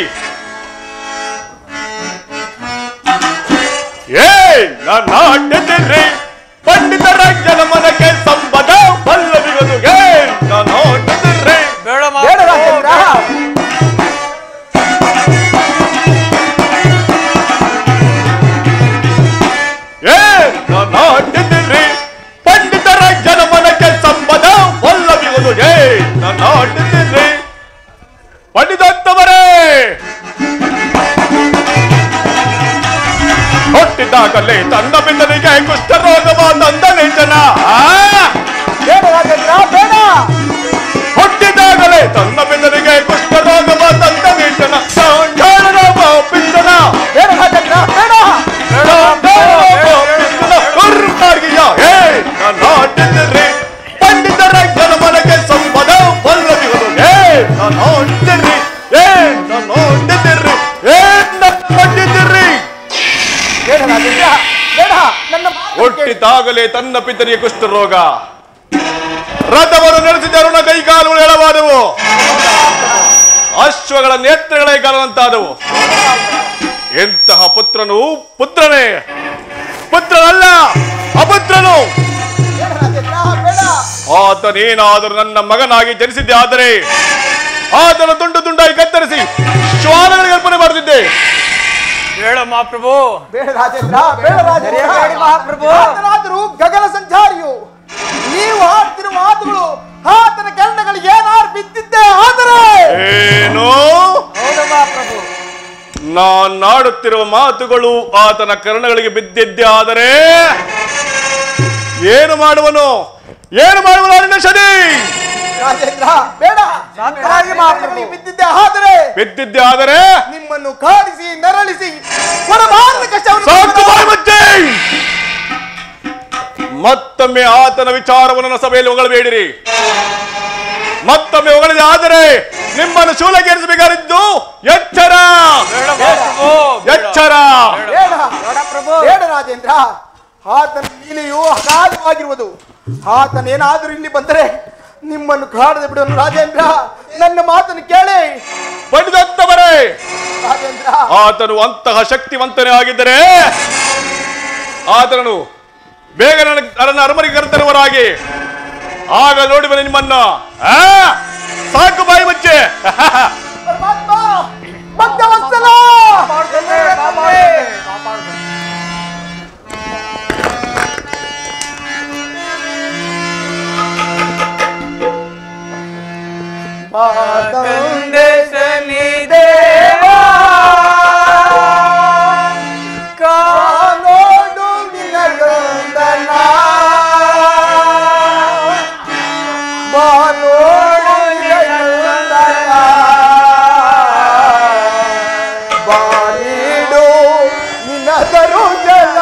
ನಾನಾಟಿದ್ರಿ ಪಂಡಿತರ ಜನಮನಕ್ಕೆ ಸಂಬದ ಪಲ್ಲವಿಗದುಗೆ ನಾನಾಟಿದ್ರಿ. ಬೇಡ ರಾಜೇಂದ್ರ. ನಾನಾಟಿದ್ರಿ ಪಂಡಿತರ ಜನಮನಕ್ಕೆ ಸಂಬದ ಪಲ್ಲವಿಗದುಗೆ ನಾನಾಟಿದ್ರಿ. ಪಂಡಿತೋತ್ತಮರೇ, ಹುಟ್ಟಿದಾಗಲೇ ತನ್ನ ಬಿಂದನಿಗೆ ಕುಷ್ಠರೋಗವ ತಂದನೆ ಜನ. ಬೇಡ ರಾಜೇಂದ್ರ, ಬೇಡ. ಹುಟ್ಟಿದಾಗಲೇ ತನ್ನ ಬಿಂದನಿಗೆ ಕುಷ್ಠರೋಗವ ತಂದನೆ ಜನ. ಹುಟ್ಟಿದಾಗಲೇ ತನ್ನ ಪಿತನಿಗೆ ಕುಷ್ಠರೋಗ. ರಥವನ್ನು ನಡೆಸಿದ ಅರುಣ ಕೈಕಾಲುಗಳು ಎಳವಾದವು, ಅಶ್ವಗಳ ನೇತ್ರಗಳ ಕೈಕಾಲಂತಾದವು. ಎಂತಹ ಪುತ್ರನು ಪುತ್ರನೇ, ಪುತ್ರನಲ್ಲ ಅಪುತ್ರನು. ಆತನೇನಾದರೂ ನನ್ನ ಮಗನಾಗಿ ಜನಿಸಿದ್ದೆ ಆದರೆ ಆತನ ತುಂಡು ತುಂಡಾಗಿ ಕತ್ತರಿಸಿ ಶ್ವಾನಗಳಿಗೆ ಅರ್ಪಣೆ ಮಾಡುತ್ತಿದ್ದೆ. ಬೇಡ ಮಹಾಪ್ರಭು, ಬೇಡ ರಾಜೇಂದ್ರ, ಬೇಡ ರಾಜೇಂದ್ರ. ಮಹಾಪ್ರಭು, ಆತನಾದರೂ ಗಗನ ಸಂಚಾರಿಯು. ನೀವು ಆಡ್ತಿರುವ ಮಾತುಗಳು ಆತನ ಕರ್ಣಗಳಿಗೆ ಏನಾರು ಬಿದ್ದಿದ್ದೆ ಆದರೆ ಏನು? ಹೌದು ಮಹಾಪ್ರಭು. ನಾನಾಡುತ್ತಿರುವ ಮಾತುಗಳು ಆತನ ಕರ್ಣಗಳಿಗೆ ಬಿದ್ದಿದ್ದೆ ಆದರೆ ಏನು ಮಾಡುವನು? ಏನು ಮಾಡುವನು ಅರುಣಶನಿ? ರಾಜೇಂದ್ರ ಬೇಡ. ಮಹಾಪ್ರಭು ಬಿದ್ದಿದ್ದೆ ಆದರೆ ಬಿದ್ದಿದ್ದೆ ಆದರೆ ನಿಮ್ಮನ್ನು ಕಾಡಿಸಿ ನರಳಿಸಿ ಹೊರಬಾರದ ಕಷ್ಟವನ್ನು ಸಾಕು ಬಾಯಿ ಮುಚ್ಚಿ. ಮತ್ತೊಮ್ಮೆ ಆತನ ವಿಚಾರವನ್ನು ನನ್ನ ಸಭೆಯಲ್ಲಿ ಹೊಗಳಬೇಡಿರಿ. ಮತ್ತೊಮ್ಮೆ ಹೊಗಳಿದೆ ಆದರೆ ನಿಮ್ಮನ್ನು ಶೂಲಗೇರಿಸಬೇಕಾಗಿದ್ದು ಎಚ್ಚರ, ಎಚ್ಚರ. ಬೇಡ ಬೇಡ ರಾಜೇಂದ್ರ. ಆತನ ಲೀಲೆಯು ಅಗಾಧವಾಗಿರುವುದು. ಆತನೇನಾದರೂ ಇಲ್ಲಿ ಬಂದರೆ ನಿಮ್ಮನ್ನು ಕಾಡದೆ ಬಿಡೋನು ರಾಜೇಂದ್ರ. ನನ್ನ ಮಾತನ್ನು ಕೇಳಿ. ಬಂದತ್ತವರೇ, ರಾಜೇಂದ್ರ ಆತನು ಅಂತಹ ಶಕ್ತಿವಂತನೇ ಆಗಿದ್ದರೆ ಆತನನ್ನು ಬೇಗ ನನ್ನ ಅರಮನೆಗೆ ಕರೆತರುವರಾಗಿ ಆಗ ನೋಡಿ ಬನ್ನಿ ನಿಮ್ಮನ್ನ. ಸಾಕು ಬಾಯಿ ಮುಚ್ಚೆ. ಪರಮಾತ್ಮ ಭಕ್ತವತ್ಸಲ. ತಂದೆ ಶನಿ ದೇವಾ ಕಾನೋಡು ನಿನಗೊಂದನ ಬಾನೋಡು ನಿನಗೊಂದನ ಬಾನೀಡು ನಿನದರು ಜಲ.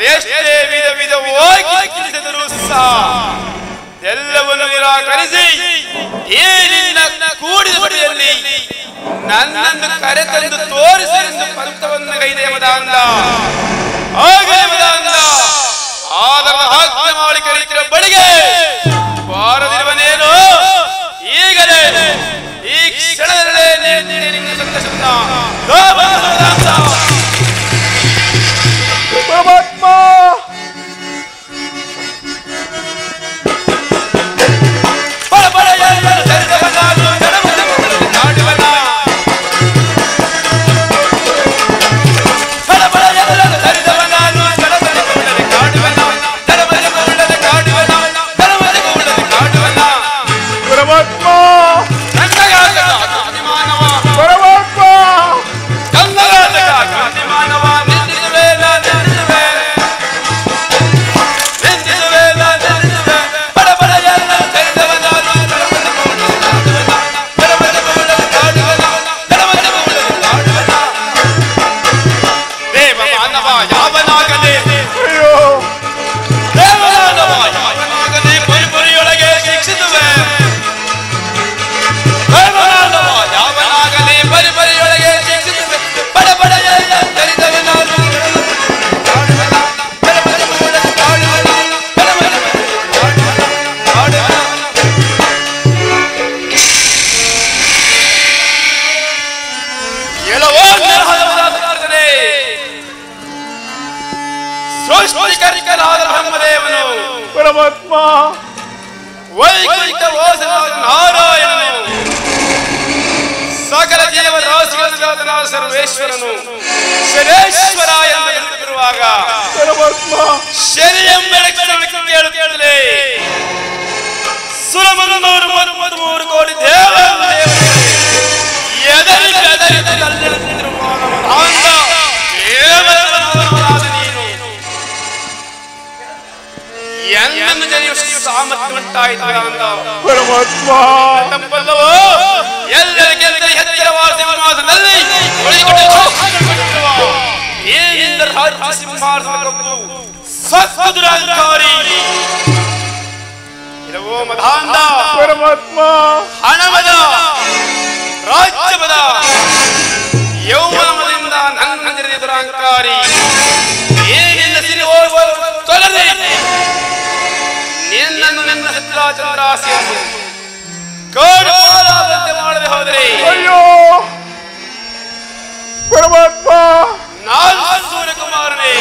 ಅದೆಷ್ಟೇ ವಿಧ ವಿಧವಾಗಿ ತಿಳಿಸಿದರೂ ಸಹ ಎಲ್ಲವನ್ನು ನಿರಾಕರಿಸಿ ಈ ನಿನ್ನ ಕೂಡಿದ ಬಡಿಯಲ್ಲಿ ನನ್ನನ್ನು ಕರೆತಂದು ತೋರಿಸಿ ಎಂದು ಪಂಥವನ್ನು ಕೈದೆ ಮದಾಂಧ. ಆಗಲೇ ಮದಾಂಧ ಆದರ ಹತ್ಯೆ ಮಾಡಿ ಕರೀತಿರ ಬಳಿಗೆ ಬಾರದಿರುವನೇನು ಈಗಲೇ ಈ ಕ್ಷಣದಲ್ಲೇ ನಿನ್ನ ಸಂದೇಶವನ್ನ ಪರಮಾತ್ಮ ಪರಮಾತ್ಮ ವೈಕುಂಠ ವಾಸನಾದ ನಾರಾಯಣನು ಸಕಲ ಜೀವರಾಶಿಗಳ ಸರ್ವೇಶ್ವರನು ಶನೇಶ್ವರ ಎಂದು ಹೇಳುತ್ತಿರುವಾಗ ಪರಮಾತ್ಮ ಶನಿ ಎಂಬ ಕೇಳುತ್ತಲೇ ಸುರಮನೂರು 33 ಕೋಟಿ ದೇವತೆಗಳು ಎಂದನ್ನು ಜನಿಸುವ ಸಾಮರ್ಥ್ಯ ಉಂಟಾಯಿತು ಪರಮಾತ್ಮ. ತಪ್ಪಲ್ಲವೋ ಎಲ್ಲರಿಗೆಲ್ಲ ಎತ್ತರವಾದ ಸಿಂಹಾಸನದಲ್ಲಿ ಸಿಂಹಾಸನ ಸದ್ದುರಾಧಿಕಾರಿ ಇರವೋ ಮಧಾಂಧ ಪರಮಾತ್ಮ ಹಣಮದ ರಾಜ್ಯಮದ ಯೌವನದಿಂದ ನನ್ನ ದುರಾಂಕಾರಿ ಏನಿಲ್ಲ ಸಿರಿ ತೊಲದೆ ನಿನ್ನನ್ನು ನನ್ನ ಚಂದ್ರಾಸಿಯನ್ನು ಕಾಡು ಪಾಲಾದಂತೆ ಮಾಡದೆ ಹೋದರೆ ಅಯ್ಯೋ ಪರಮಾತ್ಮ ನಾನು ಸೂರ್ಯಕುಮಾರನೇ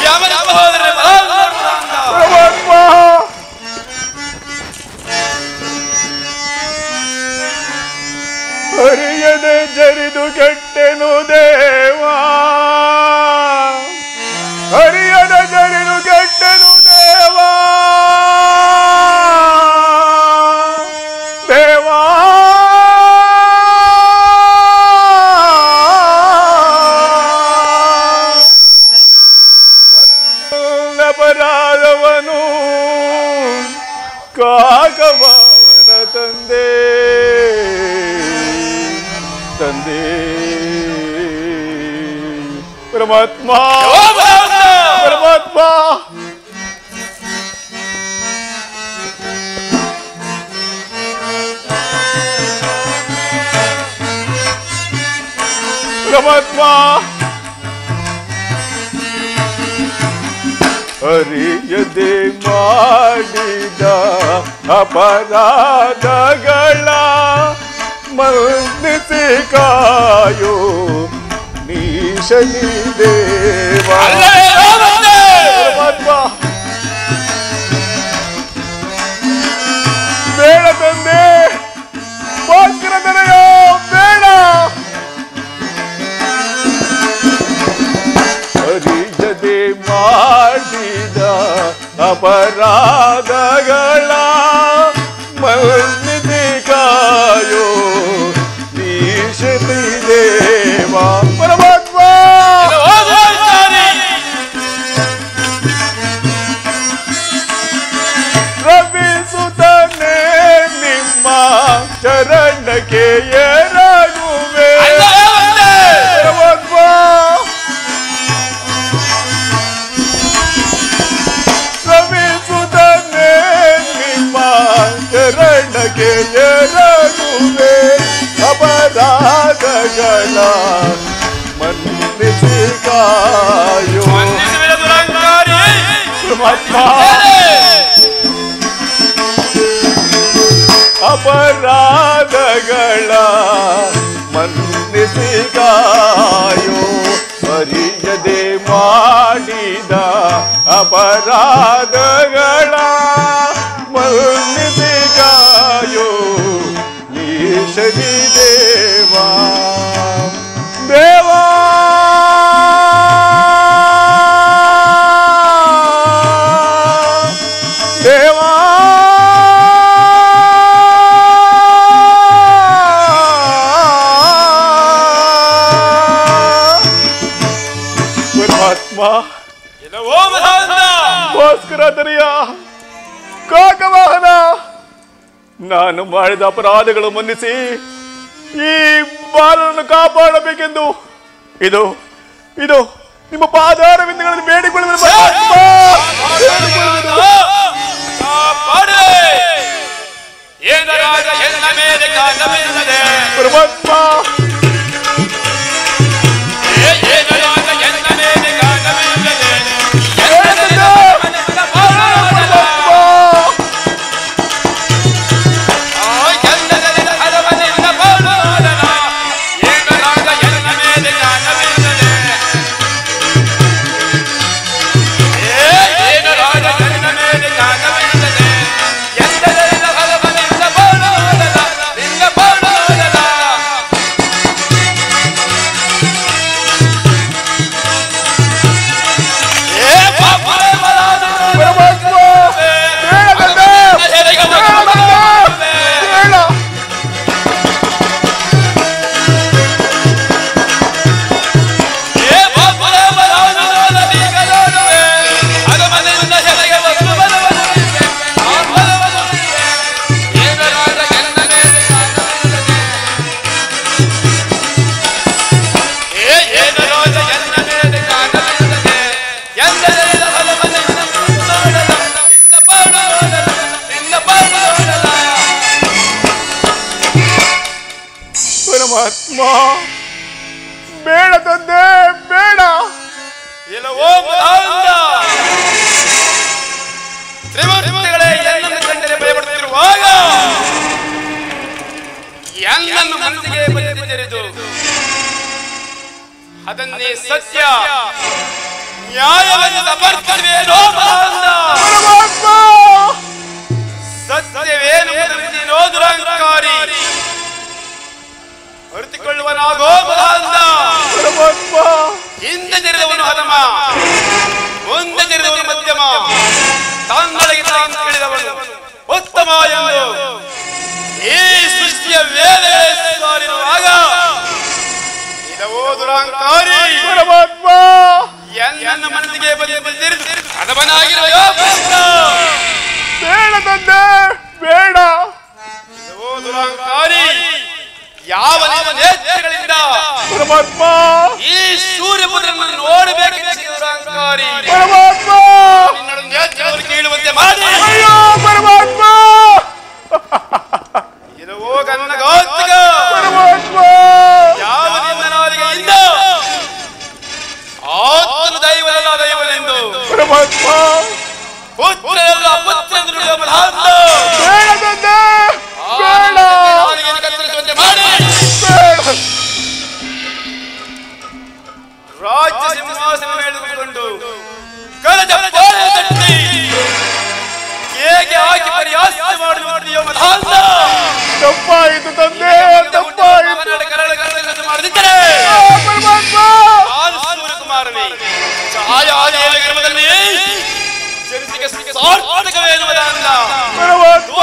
ಯಮನ ಹೋದರೆ ಪರಮಾತ್ಮ ಹರಿಯದೆ ಜರಿದು ಕೆಟ್ಟೆನು ದೇವಾ, ಹರಿಯದ ಜರಿದು ಕೆಟ್ಟೆನು ದೇವಾ, ದೇವಾ ಅಪರಾಧವನು ಕಾಕವಾಹನ ತಂದೆ ತಂದೆ ಪರಮಾತ್ಮ ಪರಮಾತ್ಮ ಪರಮಾತ್ಮ ಹರಿಯದೆ ಮಾಡಿದ ಅಪರಾಧಗಳ ಮನ್ನಿಸಿ ಕಾಯೋ ನೀ ಶನಿ ದೇವ ಪರಮಾತ್ಮ ಬೇಡ ತಂದೆ ಭಾಸ್ಕರದನೆಯೋ ಬೇಡ ಹರಿಯದೆ ಮಾಡಿದ ಅಪರಾಧಗಳ ಮನ್ನಿಸಿ ಕಾಯೋ ನೀ ಶನಿ ದೇವ ಪರಮಾತ್ಮ ರವಿಸುತ್ತನೆ ನಿಮ್ಮ ಚರಣಕ್ಕೆ ಎರಗುವೆ ಪರಮಾತ್ಮ ಕೆಳಗೆ ಎರಗುವೆ ಅಪರಾಧಗಳ ಮನ್ನಿಸಿ ಕಾಯೋ ಅಪರಾಧಗಳ ಮನ್ನಿಸಿ ಕಾಯೋ ಅರಿಯದೆ ಮಾಡಿದ ಅಪರಾಧಗಳ ಮನ್ನಿಸಿ ಕಾಯೋ ನೀ ಶನಿ ದೇವಾ ದೇವಾ ದೇವಾ ಭಾಸ್ಕರಾತನಿಯ ಕಾಕವಾಹನ ನಾನು ಮಾಡಿದ ಅಪರಾಧಗಳು ಮನ್ನಿಸಿ ಈ ಬಾಲನನ್ನು ಕಾಪಾಡಬೇಕೆಂದು ಇದು ಇದು ನಿಮ್ಮ ಪಾದಾರವಿಂದಗಳಲ್ಲಿ ಬೇಡಿಕೊಳ್ಳುವುದು ಪರಮಾತ್ಮ ಪರಮಾತ್ಮ ಬೇಡ ತಂದೆ ಬೇಡ ತ್ರಿಮೂರ್ತಿಗಳೇ ಎನ್ನನ್ನು ಕಂಡರೆ ಭಯಪಡುತ್ತಿರುವಾಗ ಎನ್ನನ್ನು ಮನಸ್ಸಿಗೆ ಬಂದಿರಿದು ಅದನ್ನೇ ಸತ್ಯ ನ್ಯಾಯವನ್ನು ಸಮರ್ಥವೇನೋ ಪರಮಾತ್ಮ ಸತ್ಯವೇನು ದುರಂಕಾರಿ ಅರಿತುಕೊಳ್ಳುವನಾಗೋ ಪರಮಾತ್ಮ ಹಿಂದೆ ತೆರೆದವನು ಹದಮ ಮುಂದೆ ತೆರೆದವನು ಮಧ್ಯಮ ತಾಂಗಳಿಗೆ ತಾನು ಕೇಳಿದವನು ಉತ್ತಮ ಎಂದು ಈ ಸೃಷ್ಟಿಯ ವೇದ ಸಾರಿರುವಾಗ ಇದವೋ ದುರಂಕಾರಿ ಪರಮಾತ್ಮ ಎನ್ನ ಮನಸ್ಸಿಗೆ ಬಂದಿರಿದು ಹದಮನಾಗಿರುವ ಬೇಡ ತಂದೆ ಬೇಡ ಇದವೋ ದುರಂಕಾರಿ ಯಾವ ನೇತ್ರಗಳಿಂದ ಪರಮಾತ್ಮ ಈ ಸೂರ್ಯಪುತ್ರನನ್ನು ನೋಡಬೇಕೆಂದು ದುರಂಕಾರಿ ಪರಮಾತ್ಮ ನಿನ್ನನ್ನು ನೇತ್ರವನ್ನು ಕೇಳುವಂತೆ ಮಾಡಿ ಅಯ್ಯೋ ಪರಮಾತ್ಮ ಇದವೋ ಗನ್ನ ಘಾತಕ ಪರಮಾತ್ಮ ಯಾವ ನಿನ್ನ ನಾಲಿಗೆಯಿಂದ ಆತನು ದೈವನಲ್ಲ ದೈವನೆಂದು ಪರಮಾತ್ಮ ಪುತ್ರರೆಲ್ಲ ಅಪುತ್ರರೆಂದು ನುಡಿಯುವ ಬಲಹಂತ ಬೇಡ ತಂದೆ ಬೇಡ ನಾಲಿಗೆಯನ್ನು ಕತ್ತರಿಸುವಂತೆ ಮಾಡಿ ರಾಜ್ಯ ಸಿಂಹಾಸನ ಮೇಲೆದುಕೊಂಡು ಕಳೆದ ಪಾಳೆ ತಟ್ಟಿ ಹೇಗೆ ಹಾಕಿ ಪರಿಹಾಸ ಮಾಡುವ ಬಲಹಂತ ತಪ್ಪಾಯಿತು ತಂದೆ ತಪ್ಪಾಯಿತು ಮಾಡದಿದ್ದರೆ ಪರಮಾತ್ಮ ಸೂರ್ಯಕುಮಾರನೇ ಛಾಯಾದೇವದಲ್ಲಿ ಜನಿಸಿಗೆ ಸಾರ್ಥಕವೇನುವುದರಿಂದ ಪರಮಾತ್ಮ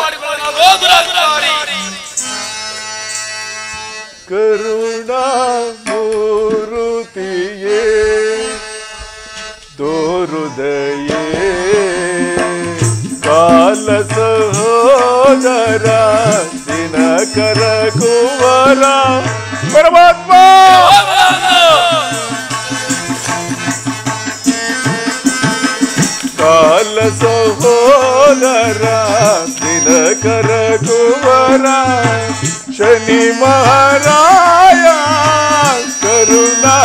ಮಾಡಿಕೊಳ್ಳಲಾಗೋ ದುರಂಕಾರಿ ಕರುಣಾಮೂರ್ತಿಯೇ ತೋರುದಯೇ ಕಾಲ ಸಹೋದರ ದಿನಕರ ಕುವರ ಪರಮಾತ್ಮ ಕಾಲ ಸಹೋದರ ದಿನಕರ ಕುವರ ಶನಿ ಮಹಾರಾಯ ಕರುಣಾಮೂರ್ತಿಯೇ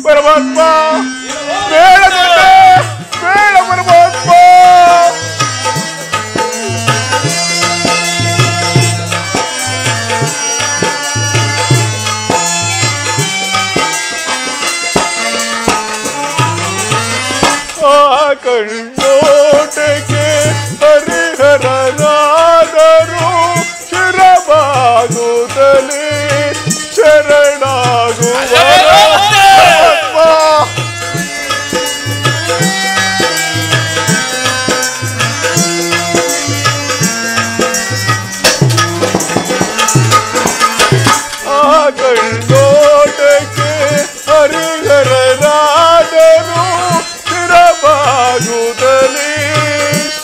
ಪರಮಾತ್ಮ ಬೇಡ ಬೇಡ ಪರಮಾತ್ಮ ಕಣ್ಣೋಟಕ್ಕೆ ಹರಿಹರನಾದರೂ ಶಿರಬಾಗುತ್ತಲೇ ಶರಣಾಗುವ ಕಣ್ಣೋಟಕ್ಕೆ ಹರಿಹರನಾದರೂ ಶಿರಬಾಗುತ್ತಲೇ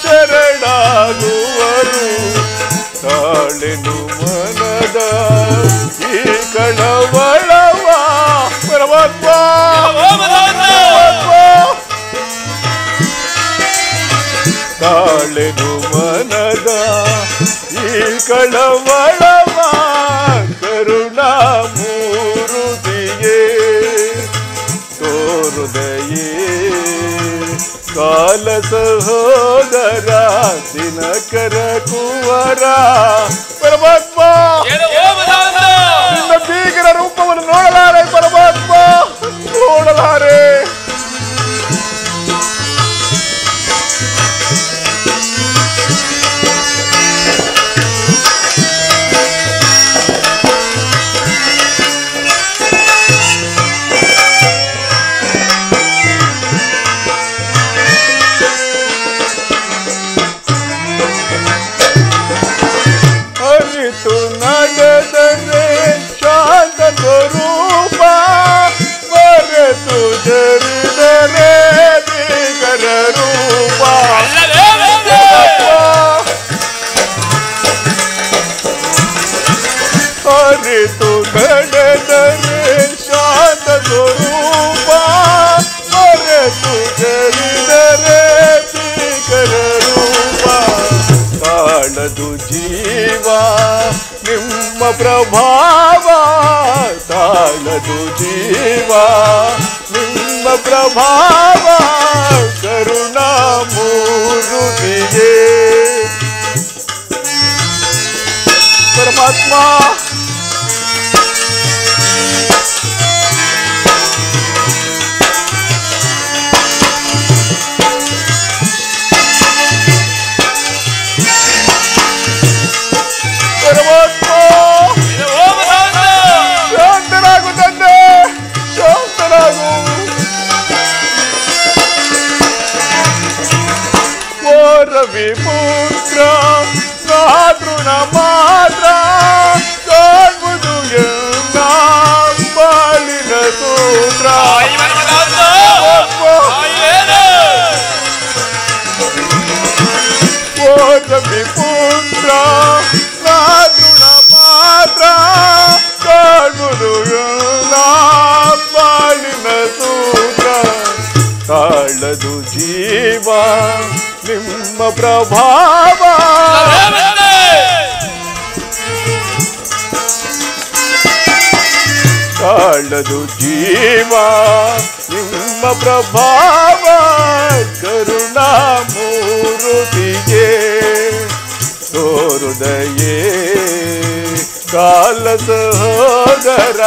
ಶರಣಾಗುವರು ತಾಳೆನು ಮನದ ಈ ಕಳವಳವ ಪರಮಾತ್ಮ ತಾಳೆನು ಮನದ ಈ ಕಳವಳವ ಕರುಣಾಮೂರ್ತಿಯೇ ತೋರುದಯೇ ಕಾಲ ಸಹೋದರ ದಿನಕರ ಕುವರ ಪರಮಾತ್ಮ ನಿನ್ನ ಬೀಗರ ರೂಪವನ್ನು ನೋಡಲಾರೆ ಪರಮಾತ್ಮ ನೋಡಲಾರೆ ನಡೆದರೆ ಶಾಂತ ಸ್ವರೂಪ ಮರೆತು ಜರಿದರೆ ಭೀಕರ ರೂಪ ಅರಿತು ನಡೆದರೆ ಶಾಂತ ಸ್ವರೂಪ ಮರೆತು ಜರಿದರೆ ಭೀಕರ ರೂಪ ತಾಳದು ಜೀವ ನಿಮ್ಮ ಪ್ರಭಾವ ತಾಳದು ಜೀವ ನಿಮ್ಮ ಪ್ರಭಾವ ಕರುಣಾಮೂರ್ತಿಯೇ ಪರಮಾತ್ಮ ಶಾಂತರಾಗು ತಂದೆ ಶಾಂತರಾಗು ರವಿ ಪುತ್ರ ಸಾದೃಣ ಮಾತ್ರ ಕಾಣುವುದು ಎಲ್ಲ ಬಾಳಿನ ಸೂತ್ರ ರವಿ ಪುತ್ರ ಸಾದೃಣ ಮಾತ್ರ ಕಾಣುವುದು ಎಲ್ಲ ಬಾಳಿನ ಸೂತ್ರ ತಾಳದು ಜೀವ ನಿಮ್ಮ ಪ್ರಭಾವ ತಾಳದು ಜೀವ ನಿಮ್ಮ ಪ್ರಭಾವ ಕರುಣಾಮೂರ್ತಿಯೇ ತೋರುದಯೇ ಕಾಲ ಸಹೋದರ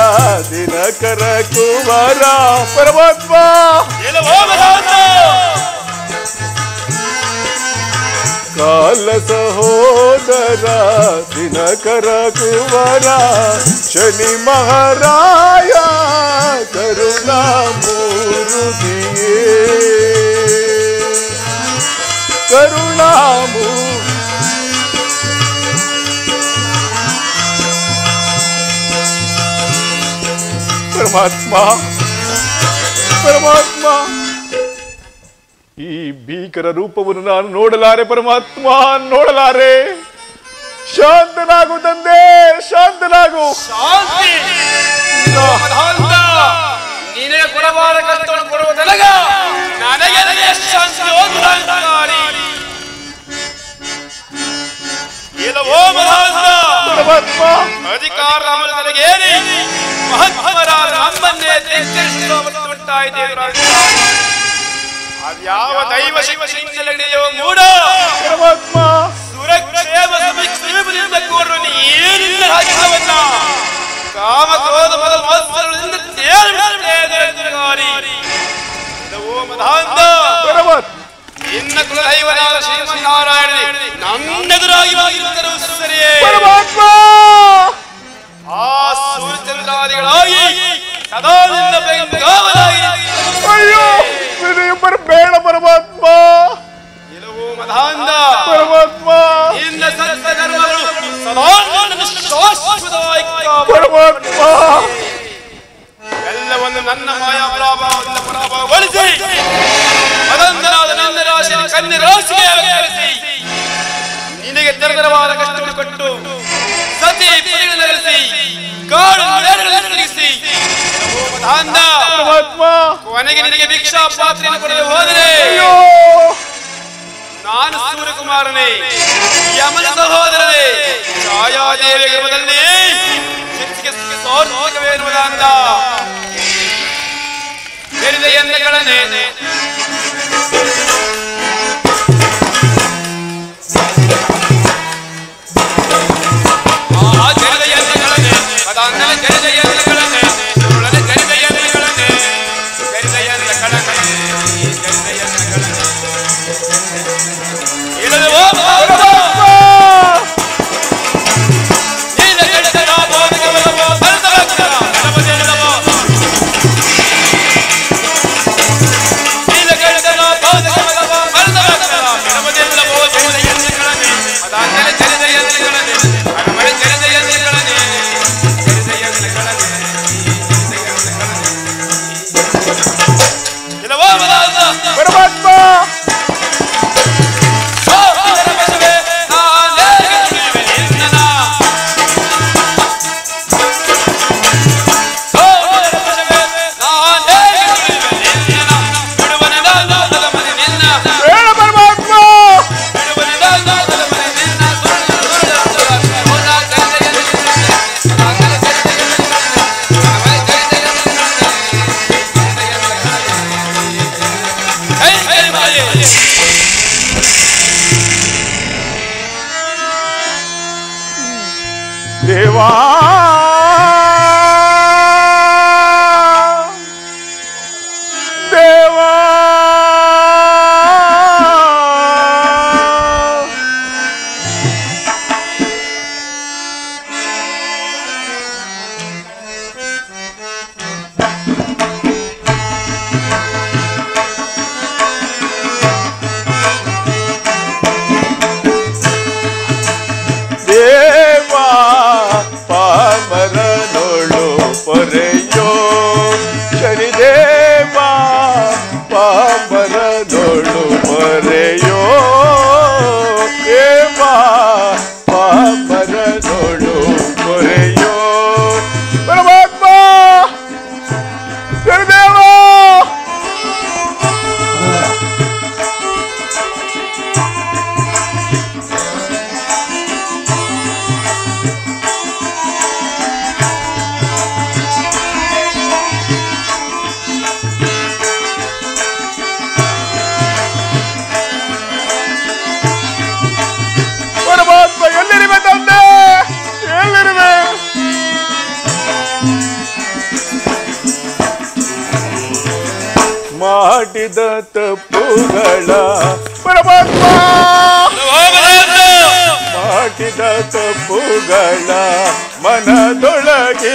ದಿನಕರ ಕುವರ ಪರಮಾತ್ಮ ಕಾಲ ಸಹೋದರ ದಿನಕರ ಕುವರ ಶನಿ ಮಹಾರಾಯ ಕರುಣಾಮೂರ್ತಿಯೇ ಪರಮಾತ್ಮ ಪರಮಾತ್ಮ ಈ ಭೀಕರ ರೂಪವನ್ನು ನಾನು ನೋಡಲಾರೆ ಪರಮಾತ್ಮ ನೋಡಲಾರೆ ಶಾಂತನಾಗು ತಂದೆ ಶಾಂತನಾಗು ಶಾಂತಿ ನಿನಗೆ ಕೊಡಬಾರ ಕಷ್ಟವನ್ನು ಕೊಡುವುದನಗ ನನಗೆ ಶಾಂತಿಯೋ ದುರಾಂಕಾರಿ ಇಲ್ಲವೋ ಮಹಾರಾಜ ಅಧಿಕಾರ ನನಗೇನೆ ಮಹತ್ವರಾದ ನಮ್ಮನ್ನೇ ಉಂಟಾಯಿದೆ ಅದ್ಯಾವ ದೈವ ಶಿವಶಿಂಗಲ ನಡೆಯುವ ಮೂಢ ಸುರಕ್ಷೇಮ ಸಮೀಪದಿಂದ ಕೋರುವ ಏನಿಲ್ಲ ರಾಜ್ಯವನ್ನ ಕಾಮ ಕ್ರೋಧ ಮದ ಮತ್ಸರಗಳಿಂದ ಇನ್ನ ಕುಲದೈವನಾದ ಶ್ರೀಮನ್ನಾರಾಯಣ ನನ್ನೆದುರಾಗಿ ಆಗಿರುತ್ತರು ಸರಿಯೇ ಆ ಸೂರ್ಯಚಂದ್ರಾದಿಗಳಾಗಿ ಸದಾ ನಿನ್ನ ಬೆಂಗಾವಲಾಗಿ ಬೇಡ ಪರಮಾತ್ಮ ಇಲವು ಮದಾಂಧ ಪರಮಾತ್ಮ ಇನ್ನ ಸತ್ಯ ಧರ್ಮಗಳು ಸದಾ ಶಾಶ್ವತವಾಗಿ ಪರಮಾತ್ಮ ಎಲ್ಲವನ್ನು ನನ್ನ ಮಾಯಾ ಪರಾಭವದಿಂದ ಪರಾಭವಗೊಳಿಸಿ ಮದಂಧನಾದ ನನ್ನ ರಾಶಿಯ ಕನ್ಯೆ ರಾಶಿಗೆ ಅವತರಿಸಿ ನಿನಗೆ ತೆರೆದರವಾದ ಕಷ್ಟವನ್ನು ಕೊಟ್ಟು ಸತಿ ಪುರಿಗಳನ್ನು ನಡೆಸಿ ಕಾಡು ನೆರಳನ್ನು ತಿರುಗಿಸಿ ಪರಮಾತ್ಮ ಕೊನೆಗೆ ನಿನಗೆ ಭಿಕ್ಷಾ ಪಾತ್ರೆಯನ್ನು ಕೊಡದೆ ಹೋದರೆ ನಾನು ಸೂರ್ಯಕುಮಾರನೇ ಯಮನ ಸಹೋದರನೇ ಛಾಯಾದೇವಿ ಗರ್ಭದಲ್ಲಿ ಸಾರ್ಥಕವೇನುವುದಂದ ಬೆರೆದ ಎಣ್ಣೆಗಳನ್ನೇ ದೇವಾ ದೇವಾ ಪಾಮರನೋಳು ಪೊರೆಯೋ ಶನಿದೇವ ಪಾಮರನೋಳು ಪೊರೆಯೋ ದೇವ ಪಾಮರನೋಳು ಪೊರೆಯೋ ಪರಮಾತ್ಮ ಶನಿದೇವ ಎಲ್ಲಿರುವೆ ತಂದೆ ಎಲ್ಲಿರುವೆ ಮಾಡಿದ ತಪ್ಪುಗಳ ಪರಮಾತ್ಮ ಮಾಡಿದ ತಪ್ಪುಗಳ ಮನದೊಳಗಿರಿದರೆ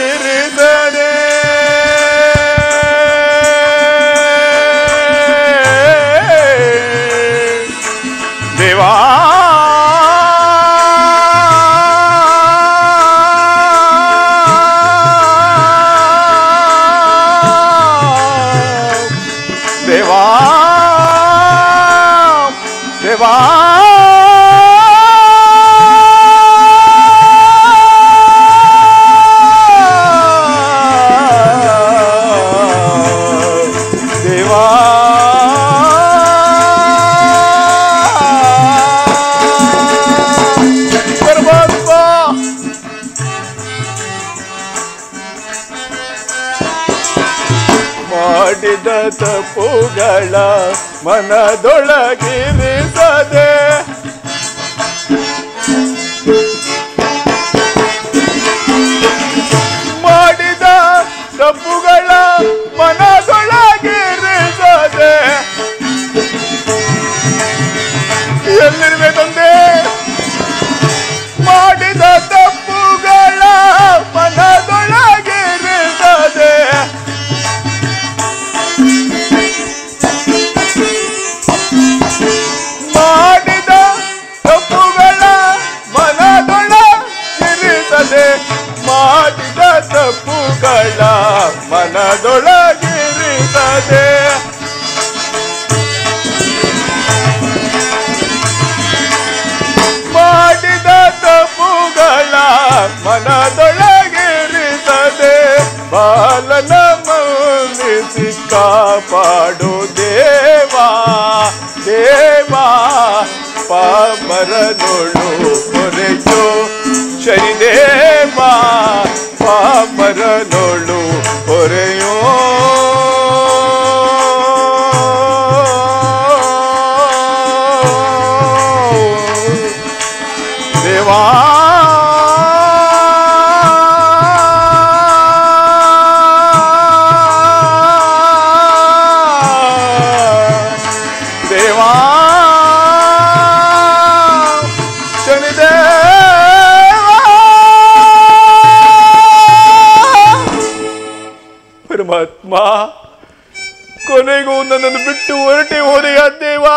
ದೇವಾ ದೇವಾ ದೇವಾ ಮಾಡಿದ ತಪ್ಪುಗಳ ಮನದೊಳಗಿರಿಸದೆ ಮಾಡಿದ ತಪ್ಪುಗಳ ಮನದೊಳಗಿರಿಸದೆ ಎಲ್ಲಿರುವೆ ತಂದೆ ಮಾಡಿದ ತಪ್ಪುಗಳ ಮನದೊಳಗಿರಿಸದೆ ಮಾಡಿದ ತಪ್ಪುಗಳ ಮನದೊಳಗಿರಿಸದೆ ಮಾಡಿದ ತಪ್ಪುಗಳ ಮನದೊಳಗಿರಿಸದೆ ಮಾಡಿದ ತಪ್ಪುಗಳ ಮನದೊಳಗಿರಿಸದೆ ಬಾಲನ ಮೌನಿಸಿ ಕಾಪಾಡು ದೇವಾ ದೇವಾ ಪಾಮರನೊಳು ಹೊರೆಯೋ ಶನಿದೇವಾ ಪಾಮರನೊಳು ಹೊರೆಯೋ ದೇವಾ ದೇವಾ ಪರಮಾತ್ಮ ಕೊನೆಗೂ ನನ್ನನ್ನು ಬಿಟ್ಟು ಹೊರಟೆ ಹೋರೆಯ ದೇವಾ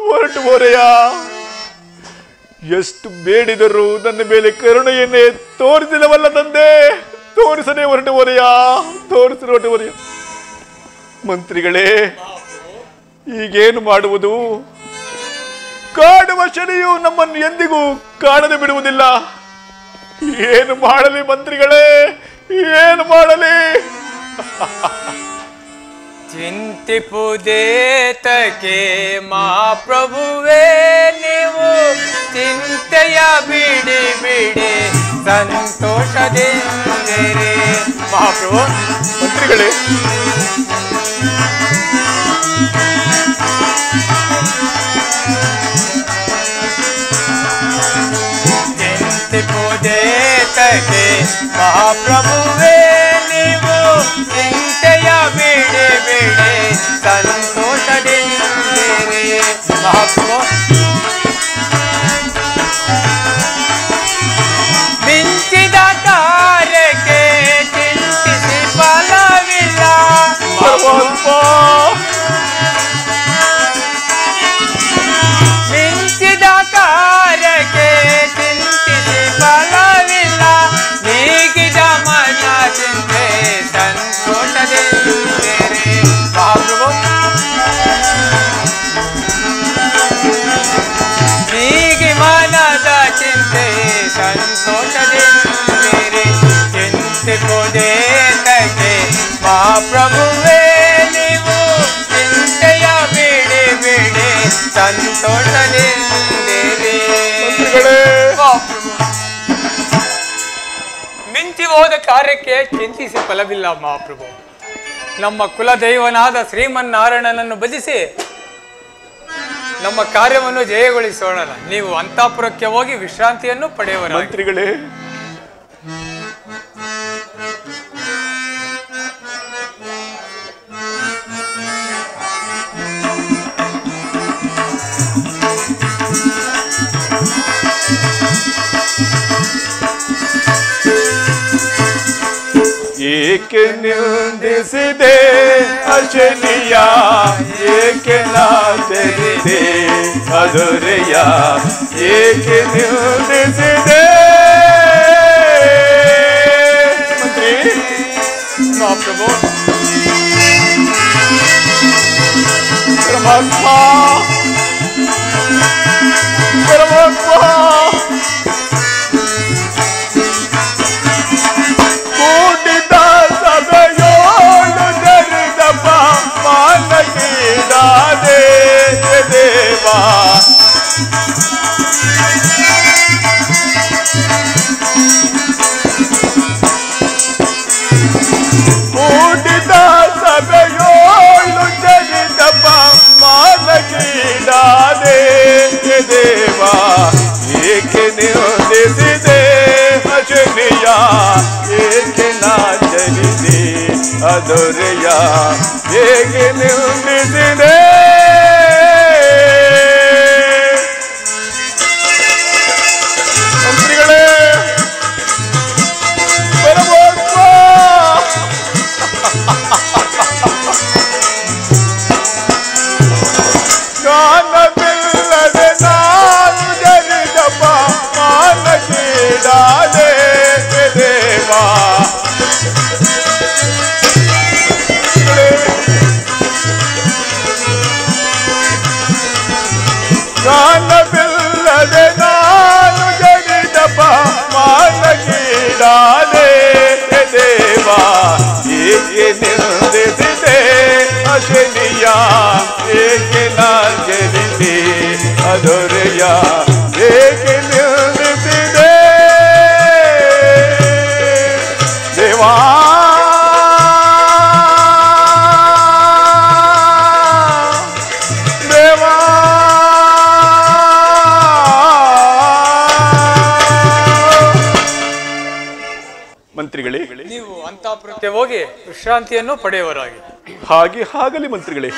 ಹೊರಟು ಹೋರೆಯ ಎಷ್ಟು ಬೇಡಿದರೂ ನನ್ನ ಮೇಲೆ ಕರುಣೆಯನ್ನೇ ತೋರಿಸಿದವಲ್ಲ ತಂದೆ ತೋರಿಸದೆ ಹೊರಟು ಹೋರೆಯ ತೋರಿಸದೆ ಹೊರಟು ಹೋರೆಯ ಮಂತ್ರಿಗಳೇ ಈಗೇನು ಮಾಡುವುದು ಕಾಡುವ ಶನಿಯು ನಮ್ಮನ್ನು ಎಂದಿಗೂ ಕಾಣದೆ ಬಿಡುವುದಿಲ್ಲ ಏನು ಮಾಡಲಿ ಮಂತ್ರಿಗಳೇ ಏನು ಮಾಡಲಿ ಚಿಂತಿಪುದೇತಕ್ಕೆ ಮಹಾಪ್ರಭುವೇ ನೀವು ಚಿಂತೆಯ ಬಿಡಿ ಬಿಡಿ ಸಂತೋಷದಿಂದಿರಿ ಮಹಾಪ್ರಭು ಮಂತ್ರಿಗಳೇ ಚಿಂತಿಪುದೇತಕ್ಕೆ ಮಹಾಪ್ರಭುವೇ ನೀವು ಚಿಂತೆಯ ಬಿಡಿ ಬಿಡಿ ಸಂತೋಷದಿಂದಿರಿ ಮಹಾಪ್ರಭು ಮಿಂಚಿದ ಕಾರ್ಯಕ್ಕೆ ಚಿಂತಿಸಿ ಫಲವಿಲ್ಲ ಮಿಂಚಿದ ಕಾರ್ಯಕ್ಕೆ ಚಿಂತಿಸಿ ಫಲವಿಲ್ಲ ನೀಗಿದ ಮನ ಚಿಂತೆ ಸಂತೋಷದಿಂದಿರಿ ಮಹಾಪ್ರಭು ನೀಗಿ ಮನದ ಚಿಂತೆ ಸಂತೋಷದಿಂದಿರಿ ಚಿಂತಿಪುದೇತಕ್ಕೆ ಮಹಾಪ್ರಭುವೇ ನೀವು ಚಿಂತೆಯ ಬಿಡಿ ಬಿಡಿ ಸಂತೋಷದಿಂದಿರಿ ಮಿಂಚಿ ಹೋದ ಕಾರ್ಯಕ್ಕೆ ಚಿಂತಿಸಿ ಫಲವಿಲ್ಲ ಮಹಾಪ್ರಭು ನಮ್ಮ ಕುಲದೈವನಾದ ಶ್ರೀಮನ್ನಾರಾಯಣನನ್ನು ಭಜಿಸಿ ನಮ್ಮ ಕಾರ್ಯವನ್ನು ಜಯಗೊಳಿಸೋಣ ನೀವು ಅಂತಃಪುರಕ್ಕೆ ಹೋಗಿ ವಿಶ್ರಾಂತಿಯನ್ನು ಪಡೆಯುವ ಮಂತ್ರಿಗಳೇ ಏಕೆ ನಿಂದಿಸಿದೆ ಅಶನಿಯ ಏಕೆ ನಾಚರಿದೆ ಅದುರೆಯ ಏಕೆ ನಿಂದಿಸಿದೆ ಮಂತ್ರಿ ಮಹಾಪ್ರಭು ಪರಮಾತ್ಮ ಪರಮಾತ್ಮ ಕೂಡಿದ ಸಭೆಯೋಳು ಜರಿದಪ್ಪ ಮಾನಕೀಡಾದೆ ದೇವಾ ಕೂಡಿದ ಸಭೆಯೋಳು ದೊರೆಯ ಹೇಗೆ ನಿಲ್ಲಿಸಿದೆ ಮಂತ್ರಿಗಳೇ ಬರಬಹುದು ಕಾಣಬಿಲ್ಲದೆ ನಾನು ಜರಿದಪ್ಪ ಮಾನಕೀಡಾದೆ ದೇವಾ ಕಾಣಬಿಲ್ಲದೆ ನಾನು ಜರಿದಪ್ಪ ಮಾನಕೀಡಾದೆ ದೇವಾ ಏಕೆ ನಿಂದಿಸಿದೆ ಅಶನಿಯ ಏಕೆ ನಾಚರಿಸಿ ಅದೊರೆಯ ಏಕೆ ನಿಲ್ಲಿಸಿದೆ ದೇವಾ ದೇವಾ ಮಂತ್ರಿಗಳೇ ನೀವು ಅಂತಃಪುರಕ್ಕೆ ಹೋಗಿ ವಿಶ್ರಾಂತಿಯನ್ನು ಪಡೆಯುವರಾಗಿ. ಹಾಗೆ ಆಗಲಿ ಮಂತ್ರಿಗಳೇ.